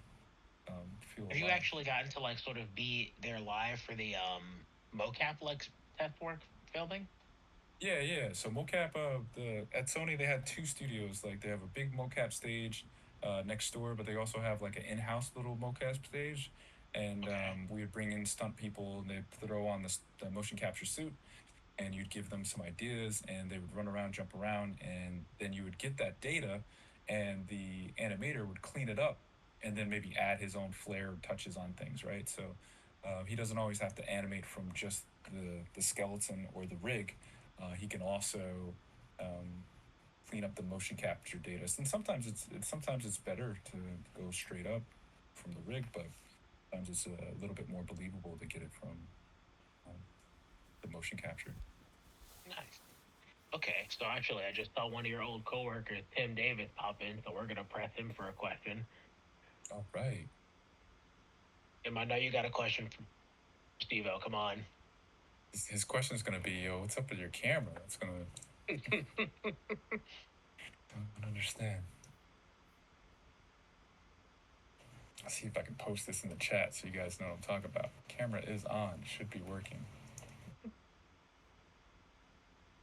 feel Have you alive. actually gotten to like sort of be there live for the mocap like test work filming? Yeah. So mocap, the at Sony they had two studios. Like they have a big mocap stage next door, but they also have like an in-house little mocap stage. And Okay. we would bring in stunt people, and they'd throw on the motion capture suit, and you'd give them some ideas, and they would run around, jump around, and then you would get that data, and the animator would clean it up, and then maybe add his own flair touches on things, right? So he doesn't always have to animate from just the skeleton or the rig. He can also um, clean up the motion capture data, and sometimes it's better to go straight up from the rig, but sometimes it's a little bit more believable to get it from um, the motion capture. Nice. Okay, so actually, I just saw one of your old coworkers, Tim Davis, pop in, so we're gonna press him for a question. All right. And I know you got a question for Steve O. Come on. His question is going to be, yo, what's up with your camera? It's going to, don't understand. I'll see if I can post this in the chat so you guys know what I'm talking about. Camera is on, should be working.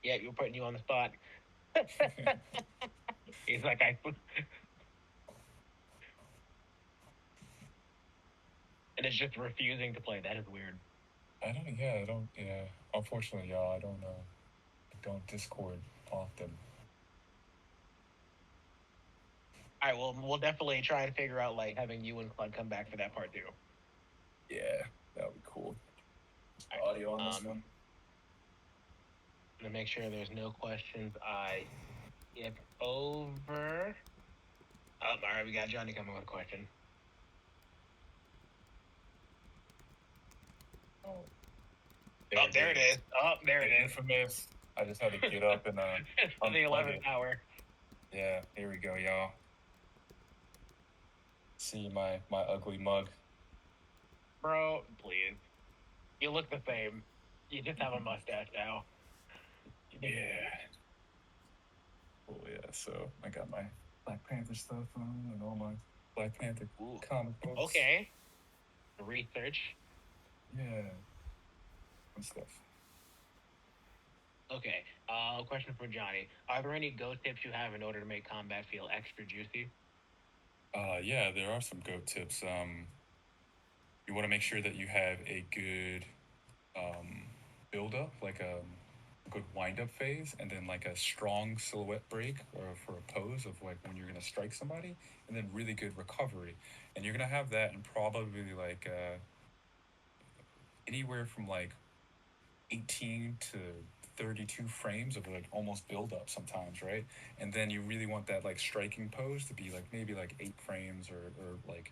Yeah, you're putting you on the spot. He's like, and it's just refusing to play. That is weird. Yeah. Unfortunately, y'all, I don't Discord often. All right, well, we'll definitely try to figure out like having you and Clud come back for that part too. Yeah, that would be cool. All Audio on right. this one? To make sure there's no questions, I skip over. Oh, all right, we got Johnny coming with a question. Oh, Oh, there it there it is. is. Oh, there it The is. infamous. I just had to get up and It's the unplug 11th it. hour. Yeah, here we go, y'all. See my ugly mug. Bro, please. You look the same. You just have a mustache now. Yeah. Oh yeah, so I got my Black Panther stuff on and all my Black Panther Ooh. comic books. Okay. Research. Yeah, and stuff. Okay. Question for Johnny. Are there any go tips you have in order to make combat feel extra juicy? Yeah, there are some goat tips. You want to make sure that you have a good build up, like a good wind up phase, and then like a strong silhouette break or for a pose of like when you're gonna strike somebody, and then really good recovery. And you're gonna have that in probably like anywhere from like 18 to 32 frames of like almost build up sometimes, right? And then you really want that like striking pose to be like maybe like 8 frames, or like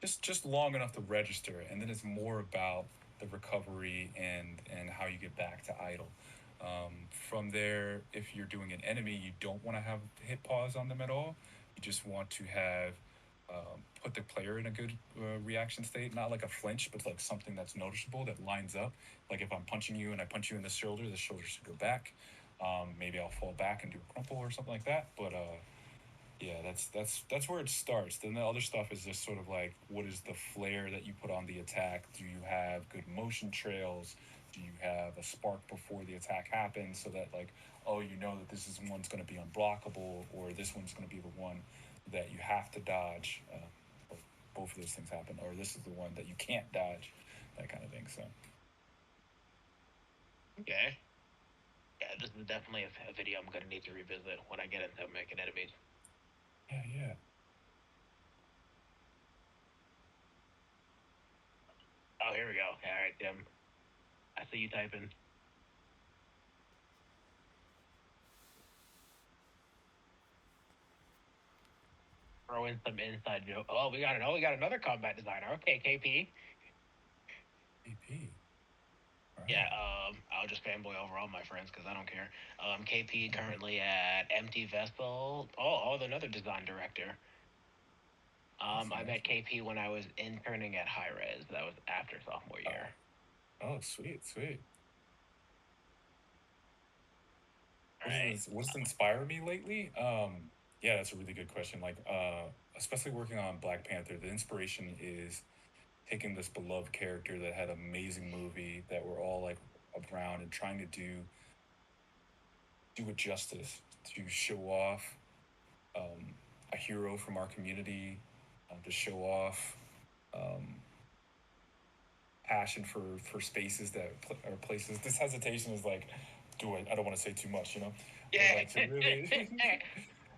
just long enough to register, and then it's more about the recovery and how you get back to idle. From there, if you're doing an enemy, you don't want to have hit pause on them at all. You just want to have put the player in a good reaction state, not like a flinch, but like something that's noticeable that lines up. Like if I'm punching you and I punch you in the shoulder should go back. Maybe I'll fall back and do a crumple or something like that. But Yeah, that's where it starts. Then the other stuff is just sort of like, what is the flair that you put on the attack? Do you have good motion trails? Do you have a spark before the attack happens so that like, oh, you know that this is one's going to be unblockable, or this one's going to be the one that you have to dodge. Or both of those things happen, or this is the one that you can't dodge, that kind of thing. So Okay. Yeah, this is definitely a video I'm gonna need to revisit when I get into making enemies. yeah, yeah. Oh, here we go. All right, Tim. I see you typing. Throw in some inside joke. Oh, we got it. Oh, we got another combat designer. Okay, KP. AP. All Yeah, right. I'll just fanboy over all my friends because I don't care. KP Mhm. currently at Empty Vessel. Oh, another design director. I Awesome, met awesome. KP when I was interning at High Res. That was after sophomore Oh, year. oh, sweet, sweet. All right. What's inspired me lately? Yeah, that's a really good question. Like, especially working on Black Panther, the inspiration is taking this beloved character that had an amazing movie that we're all like around and trying to do it justice, to show off um, a hero from our community, to show off um, passion for spaces are places. This hesitation is like, do I? I don't want to say too much, you know, but Yeah. like to really.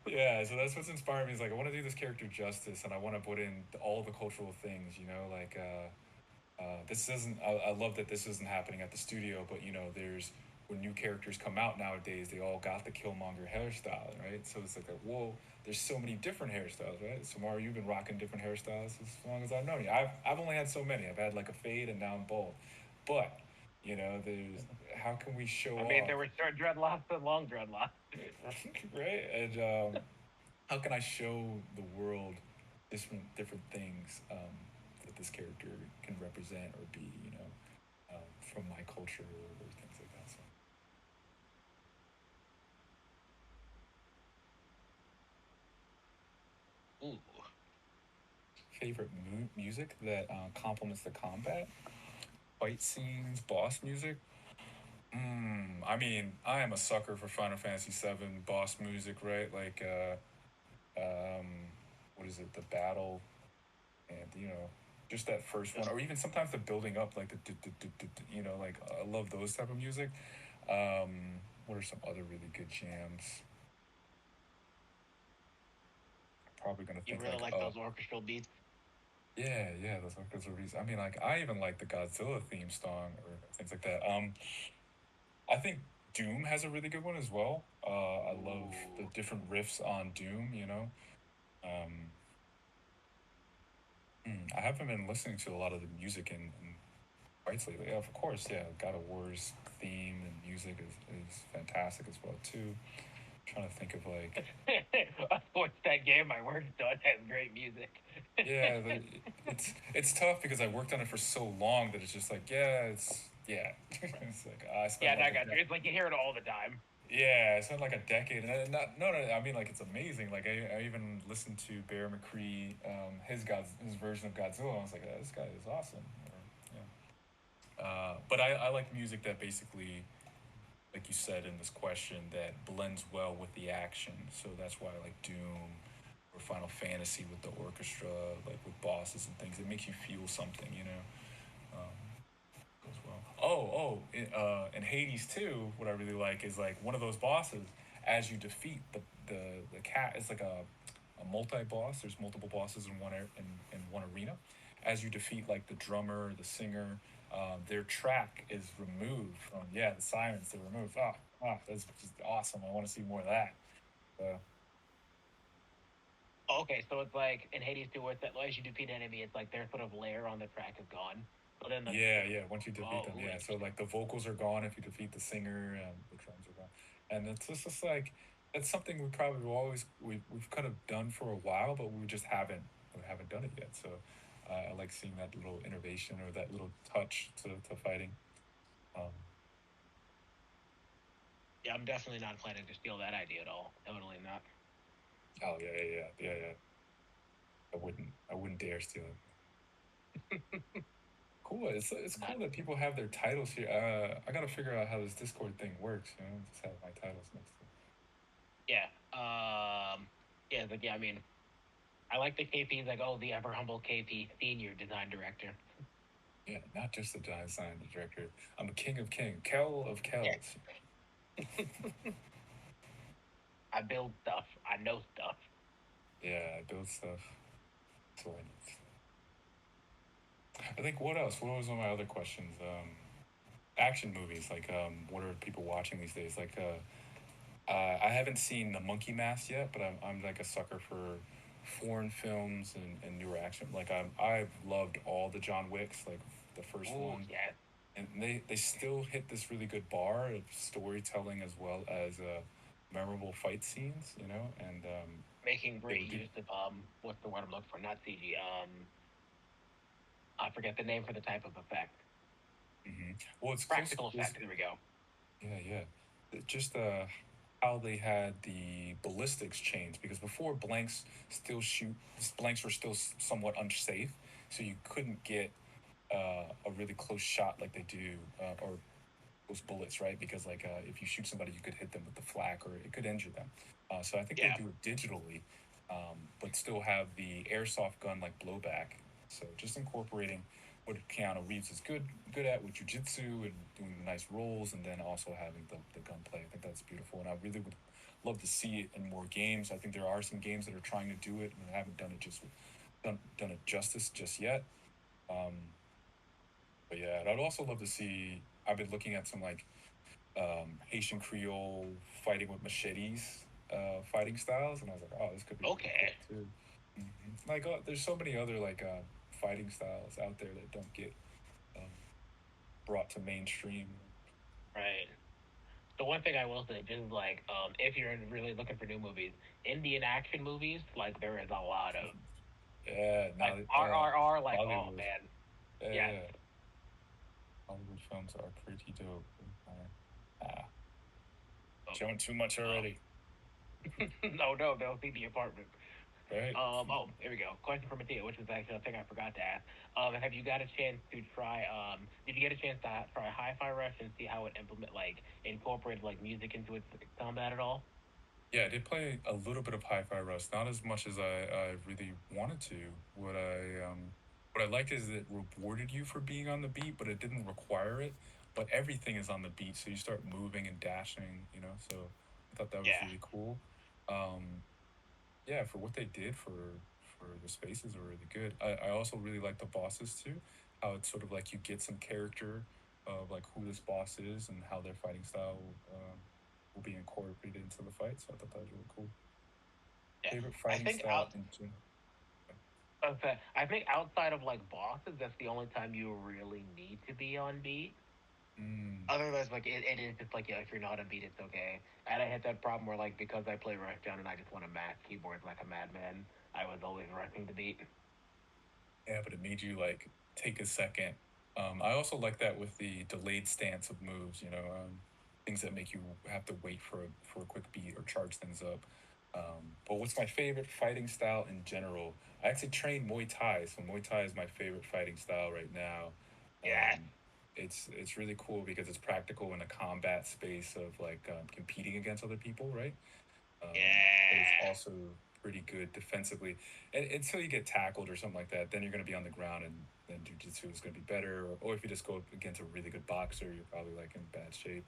Yeah, so that's what's inspired me. Is like I want to do this character justice, and I want to put in all the cultural things. You know, like this isn't. I love that this isn't happening at the studio, but you know, there's when new characters come out nowadays, they all got the Killmonger hairstyle, right? So it's like, whoa, there's so many different hairstyles, right? Samara, you've been rocking different hairstyles as long as I've known you. I've only had so many. I've had like a fade and now I'm bald, but you know, there's how can we show I mean, off, there were short dreadlocks and long dreadlocks. right? And how can I show the world different things that this character can represent or be, you know, from my culture or things like that. So, Ooh. favorite music that complements the combat, fight scenes, boss music. I mean, I am a sucker for Final Fantasy VII boss music, right? Like, um, what is it? The battle, and you know, just that first one, Just, or even sometimes the building up, like you know, like I love those type of music. What are some other really good jams? Probably gonna you think really like, like those orchestral beats? yeah, yeah, those orchestral reasons. I mean, like I even like the Godzilla theme song or things like that. I think Doom has a really good one as well. I love the Ooh. different riffs on Doom. You know, um, I haven't been listening to a lot of the music in fights lately. Yeah, of course, yeah, God of War's theme and music is fantastic as well too. Trying to think of like, Of course, that game I worked on has great music. yeah, it's tough because I worked on it for so long that it's just like, yeah, yeah, it's like I spent Yeah, like I got you. It's like you hear it all the time. yeah, I spent like a decade, and not no, no, I mean like it's amazing. Like I even listened to Bear McCree, his version of Godzilla. I was like, this guy is awesome. Or, yeah. But I like music that basically, like you said in this question, that blends well with the action. So that's why I like Doom or Final Fantasy with the orchestra, like with bosses and things. It makes you feel something, you know. Um, Goes well. In Hades too, what I really like is like one of those bosses. As you defeat the cat, it's like a multi boss. There's multiple bosses in in one arena. As you defeat like the drummer, the singer, their track is removed from the sirens. They're removed. That's just awesome. I want to see more of that. Uh, Oh, okay, so it's like in Hades 2, where it's that as you defeat an enemy, it's like their sort of layer on the track is gone. So then Yeah, yeah. Once you defeat them, oh, yeah. So interesting. like the vocals are gone if you defeat the singer, and the drums are gone, and it's just like that's something we probably we've kind of done for a while, but we haven't done it yet. So I like seeing that little innovation or that little touch to fighting. Um, Yeah, I'm definitely not planning to steal that idea at all. Totally not. Oh yeah, yeah, yeah, yeah, yeah. I wouldn't dare steal it. Cool. It's Not cool that people have their titles here. I gotta figure out how this Discord thing works. Just have my titles next to it. yeah. Yeah, but yeah, I mean, I like the KP's like, oh, the ever humble KP, senior design director. Yeah, not just the design director. I'm a king of king, Kel of Yeah, Kells. I build stuff. I know stuff. Yeah, I build stuff. So I think what else? What was one of my other questions? Action movies. Like, what are people watching these days? Like, I haven't seen the Monkey Mask yet, but I'm like a sucker for foreign films and newer action. Like, I've loved all the John Wicks, like the first Ooh, one, yeah, and they still hit this really good bar of storytelling as well as memorable fight scenes. And making they great would do. use of what's the word I'm looking for? Not CG. I forget the name for the type of effect. Well, it's close. Practical Was effect. There we go. Yeah, yeah. Just how they had the ballistics changed because before blanks were still somewhat unsafe, so you couldn't get a really close shot like they do, or those bullets, right? Because like if you shoot somebody, you could hit them with the flak or it could injure them. So I think they Yeah, do it digitally, but still have the airsoft gun like blowback. So just incorporating what Keanu Reeves is good at with jujitsu and doing nice rolls, and then also having the gunplay. I think that's beautiful, and I really would love to see it in more games. I think there are some games that are trying to do it and haven't done it justice just yet. Um, but yeah, and I'd also love to see. I've been looking at some like Haitian Creole fighting with machetes fighting styles, and I was like, oh, this could be really cool okay, too. Like, there's so many other like fighting styles out there that don't get um, brought to mainstream. right. The one thing I will say, just like, if you're really looking for new movies, Indian action movies, like there is a lot of Yeah, now like RRR, like oh Bollywood. man, Yeah, yes. yeah, Hollywood films are pretty dope. Ah, Oh, showing too much already, no, no, they'll see the apartment. right? Oh, here we go. Question for Mateo, which is actually a thing I forgot to ask. Have you got a chance to try? Did you get a chance to try Hi-Fi Rush and see how it implement like incorporated like music into its combat at all? Yeah, I did play a little bit of Hi-Fi Rush, not as much as I really wanted to. What I liked is it rewarded you for being on the beat, but it didn't require it. But everything is on the beat, so you start moving and dashing. So I thought that was Yeah, really cool. Um, yeah, for what they did for the spaces are really good. I also really like the bosses too. How it's sort of like you get some character of like who this boss is and how their fighting style will be incorporated into the fight. So I thought that was really cool. yeah. Favorite I fighting think style out. in general. Okay, I think outside of like bosses, that's the only time you really need to be on beat. Mm, Otherwise, like it is just like yeah, if you're not on beat, it's okay. And I had that problem where like because I play Rushdown and I just want to mash keyboards like a madman, I was always rushing the beat. yeah, but it made you like take a second. I also like that with the delayed stance of moves. Things that make you have to wait for a quick beat or charge things up. But what's my favorite fighting style in general? I actually train Muay Thai, so Muay Thai is my favorite fighting style right now. Yeah, Um, it's really cool because it's practical in a combat space of like competing against other people, right? But it's yeah, also pretty good defensively. And until you get tackled or something like that, then you're going to be on the ground, and then jujitsu is going to be better. Or if you just go up against a really good boxer, you're probably like in bad shape.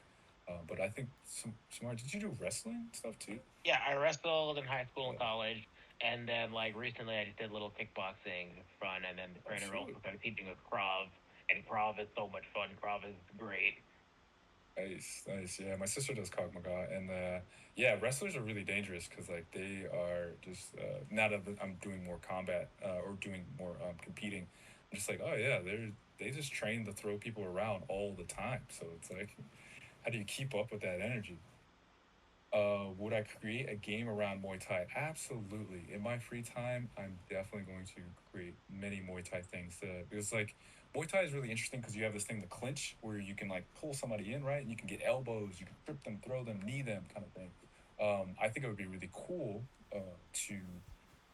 But I think some smart. Did you do wrestling stuff too? yeah. I wrestled in high school and Yeah. college, and then like recently I just did a little kickboxing fun, and then the Oh, trainer also sweet. started teaching us Krav, and Krav is so much fun. Krav is great. Nice, nice. Yeah, my sister does Krav Maga, and yeah, wrestlers are really dangerous because like they are just now that I'm doing more combat or doing more competing, I'm just like, oh yeah, they just train to throw people around all the time. So it's like, how do you keep up with that energy? Would I create a game around Muay Thai? Absolutely. In my free time, I'm definitely going to create many Muay Thai things. Because like Muay Thai is really interesting because you have this thing to clinch where you can like pull somebody in, right? And you can get elbows, you can trip them, throw them, knee them, kind of thing. I think it would be really cool to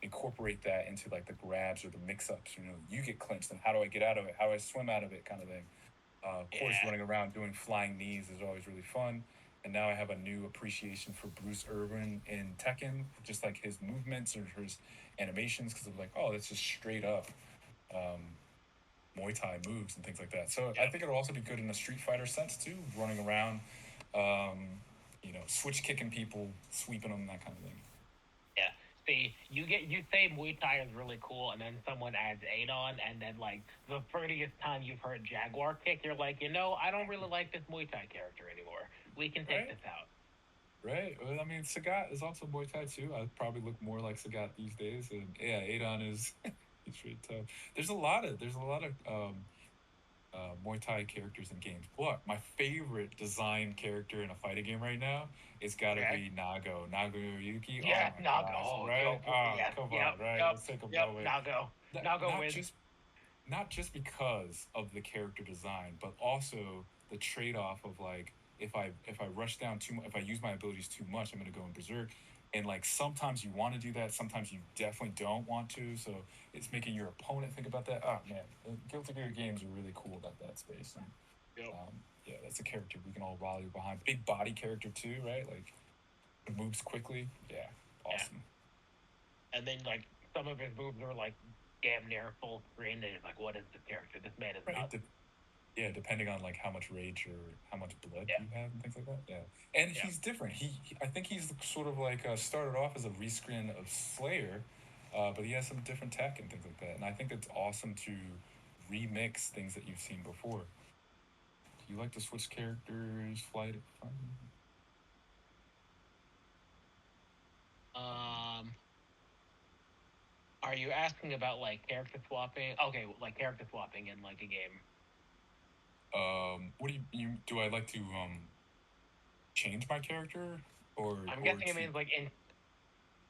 incorporate that into like the grabs or the mix-ups. You get clinched, and how do I get out of it? How do I swim out of it? Kind of thing. Of course, Yeah. running around doing flying knees is always really fun. And now I have a new appreciation for Bruce Irvin in Tekken, just like his movements or his animations, because I'm like, oh, that's just straight up um, Muay Thai moves and things like that. So I Yep. think it'll also be good in a Street Fighter sense too, running around, switch kicking people, sweeping them, that kind of thing. Yeah. See, you say Muay Thai is really cool, and then someone adds eight on, and then like the 30th time you've heard Jaguar kick, you're like, I don't really like this Muay Thai character anymore. We can take Right? this out. Right. Well, I mean, Sagat is also Muay Thai too. I probably look more like Sagat these days, and yeah, Adon is he's pretty tough. There's a lot of Muay Thai characters in games, but my favorite design character in a fighting game right now is got to Okay. be Nago Yuki. Oh Yeah. my Nago. gosh! Oh, Right? yo. Ah, Yeah. come Yep. on! Right? Yep. Let's take a Yep. moment. Nago. Not, Nago not wins. just not just because of the character design, but also the trade off of like if I rush down too much, if I use my abilities too much, I'm gonna go in berserk. And like sometimes you want to do that, sometimes you definitely don't want to. So it's making your opponent think about that. Oh man, the Guilty Gear games are really cool about that space. And Yep. yeah, that's a character we can all rally behind. Big body character too, right? Like it moves quickly. Yeah, Yeah. awesome. And then like some of his moves are like damn near full screen. And it's like, what is this character? This man is Right. nuts. Yeah, depending on like how much rage or how much blood Yeah. you have and things like that. Yeah, and Yeah. he's different. I think he's sort of like started off as a reskin of Slayer, but he has some different tech and things like that. And I think it's awesome to remix things that you've seen before. Do you like to switch characters, flight? Um. Are you asking about like character swapping? Okay, like character swapping in like a game. What do you do? I like to change my character I'm or guessing it to means like in.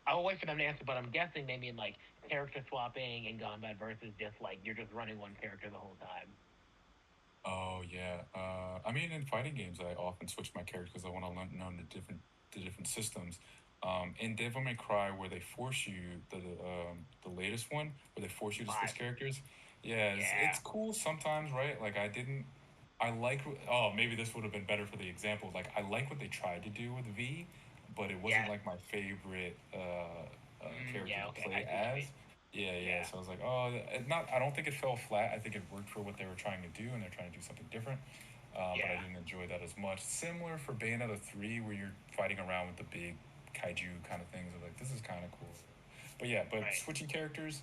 I'll wait for them to answer, but I'm guessing they mean like character swapping in combat versus just like you're just running one character the whole time. Oh yeah. I mean, in fighting games, I often switch my character because I want to learn the different systems. In Devil May Cry, where they force you the latest one, where they force you to switch Five. characters. Yeah, it's Yeah. cool sometimes, right? Like I didn't. I like. Oh, maybe this would have been better for the example. Like I like what they tried to do with V, but it wasn't Yeah. like my favorite character Yeah. to Okay. play I see what you as. mean. Yeah. Yeah. So I was like, oh, not. I don't think it fell flat. I think it worked for what they were trying to do, and they're trying to do something different. But I Yeah. didn't enjoy that as much. Similar for Bayonetta 3, where you're fighting around with the big kaiju kind of things. I'm like, this is kind of cool. But yeah, but Right. switching characters.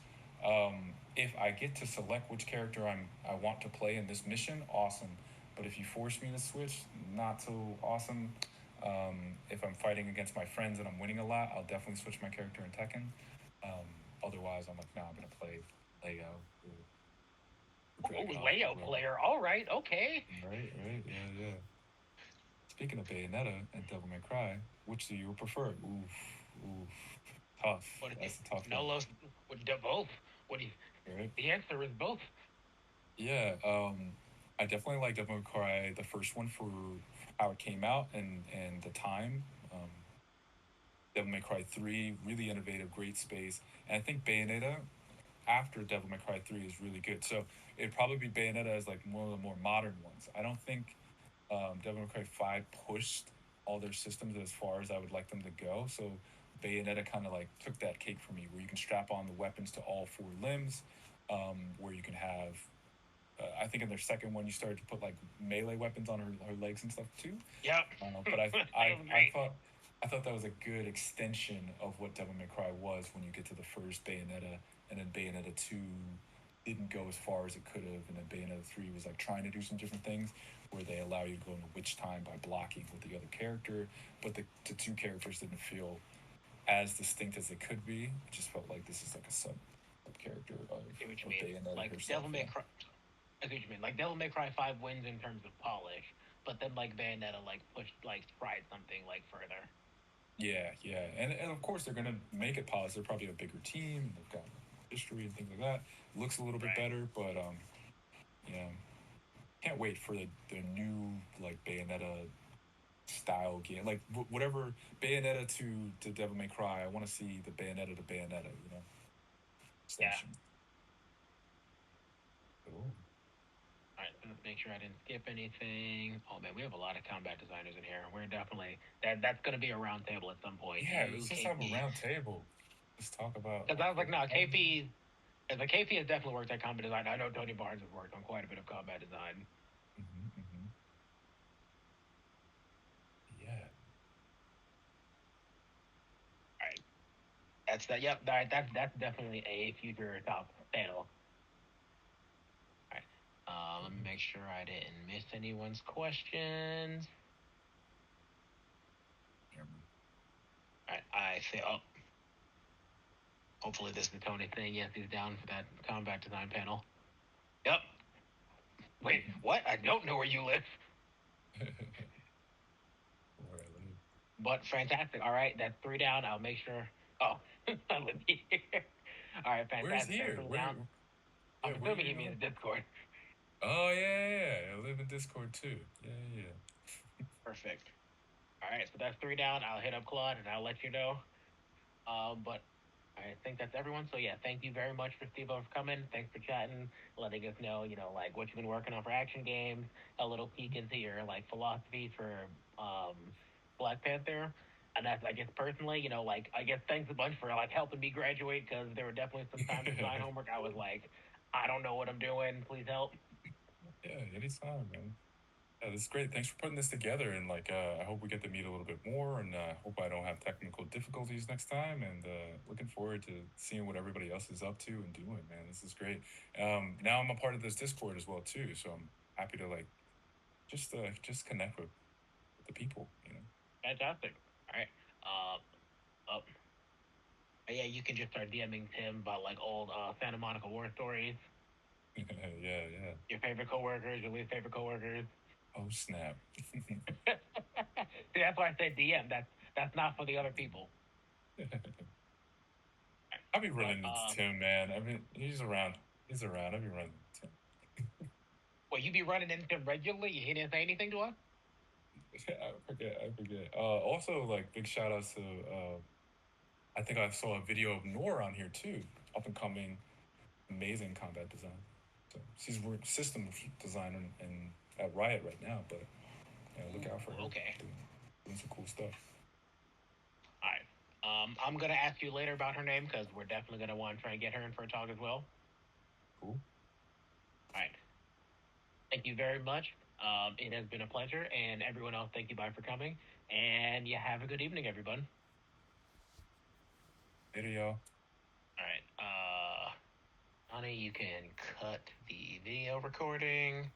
If I get to select which character I want to play in this mission, awesome. But if you force me to switch, not so awesome. If I'm fighting against my friends and I'm winning a lot, I'll definitely switch my character in Tekken. Otherwise, I'm like, no, I'm gonna play Leo or Oh, Dragunov or Leo whoever. player. All right. Okay. Right, yeah. Speaking of Bayonetta and Devil May Cry, which do you prefer? Oof, tough. What is it? That's a tough one, Nolos. What? Both. What do you? right? The answer is both. Yeah, I definitely like Devil May Cry, the first one for how it came out and the time. Um, Devil May Cry 3, really innovative, great space. And I think Bayonetta after Devil May Cry 3 is really good. So it'd probably be Bayonetta as like one of the more modern ones. I don't think Devil May Cry 5 pushed all their systems as far as I would like them to go. So Bayonetta kind of like took that cake for me, where you can strap on the weapons to all four limbs, where you can have. I think in their second one, you started to put like melee weapons on her legs and stuff too. Yep. But That was great. I thought that was a good extension of what Devil May Cry was when you get to the first Bayonetta, and then Bayonetta 2 didn't go as far as it could have, and then Bayonetta 3 was like trying to do some different things where they allow you to go into witch time by blocking with the other character, but the two characters didn't feel as distinct as they could be. It just felt like this is like a sub character I see what you of mean. Bayonetta Like herself. Devil May Yeah. Cry. I see what you mean. Like Devil May Cry 5 wins in terms of polish, but then like Bayonetta like pushed like tried something like further. Yeah, and of course they're gonna make it polished. They're probably a bigger team. They've got history and things like that. Looks a little bit Right. better, but yeah, can't wait for the new like Bayonetta. style game, like whatever Bayonetta to Devil May Cry. I want to see the Bayonetta to Bayonetta, Yeah. extension. Cool. All right, let's make sure I didn't skip anything. Oh man, we have a lot of combat designers in here. We're definitely that's going to be a round table at some point. Yeah, You, let's just have a KP, round table. Let's talk about because I was like, no, all the. KP. As a KP has definitely worked at combat design. I know Tony Barnes has worked on quite a bit of combat design. Hmm. Yeah. All right, that's that. Yep, all right, that's definitely a future top panel. All right, let me make sure I didn't miss anyone's questions. All right, I say, oh, hopefully this is the Tony thing. Yes, he's down for that combat design panel. Yep. Wait, what? I don't know where you live. Where I live. But fantastic. All right, that's three down. I'll make sure. Oh, I live here. All right, Where's fantastic. That's here? three Where? down. Yeah, I'm where assuming you he know? means Discord. Oh yeah. I live in Discord too. Yeah. Perfect. All right, so that's three down. I'll hit up Claude and I'll let you know. But I think that's everyone. So yeah, thank you very much for Steve for coming. Thanks for chatting, letting us know, like what you've been working on for action games, a little peek into your like philosophy for um Black Panther. And that's I guess personally, like I guess thanks a bunch for like helping me graduate because there were definitely some times with design homework I was like, I don't know what I'm doing. Please help. Yeah, anytime, man. Yeah, this is great. Thanks for putting this together, and I hope we get to meet a little bit more, and hope I don't have technical difficulties next time. And looking forward to seeing what everybody else is up to and doing. Man, this is great. Now I'm a part of this Discord as well too, so I'm happy to just connect with the people. Fantastic. All right. Up. Yeah, you can just start DMing Tim about like old Santa Monica war stories. Yeah. Your favorite coworkers, your least favorite coworkers. Oh snap! See, that's why I said DM. That's not for the other people. I'll be But running into Tim, man. I mean, he's around. He's around. I'll be running into Tim. well, you be running into him regularly. He didn't say anything to us. I forget. Also, like big shout outs to. I think I saw a video of Nora on here too. Up and coming, amazing combat design. So she's system designer and at Riot right now. But look out for her. Ooh, okay. Doing some cool stuff. All right. I'm gonna ask you later about her name because we're definitely gonna want to try and get her in for a talk as well. Cool. All right. Thank you very much. It has been a pleasure, and everyone else, thank you, bye for coming, and you have a good evening, everyone. Later, y'all. All right. Honey, you can cut the video recording.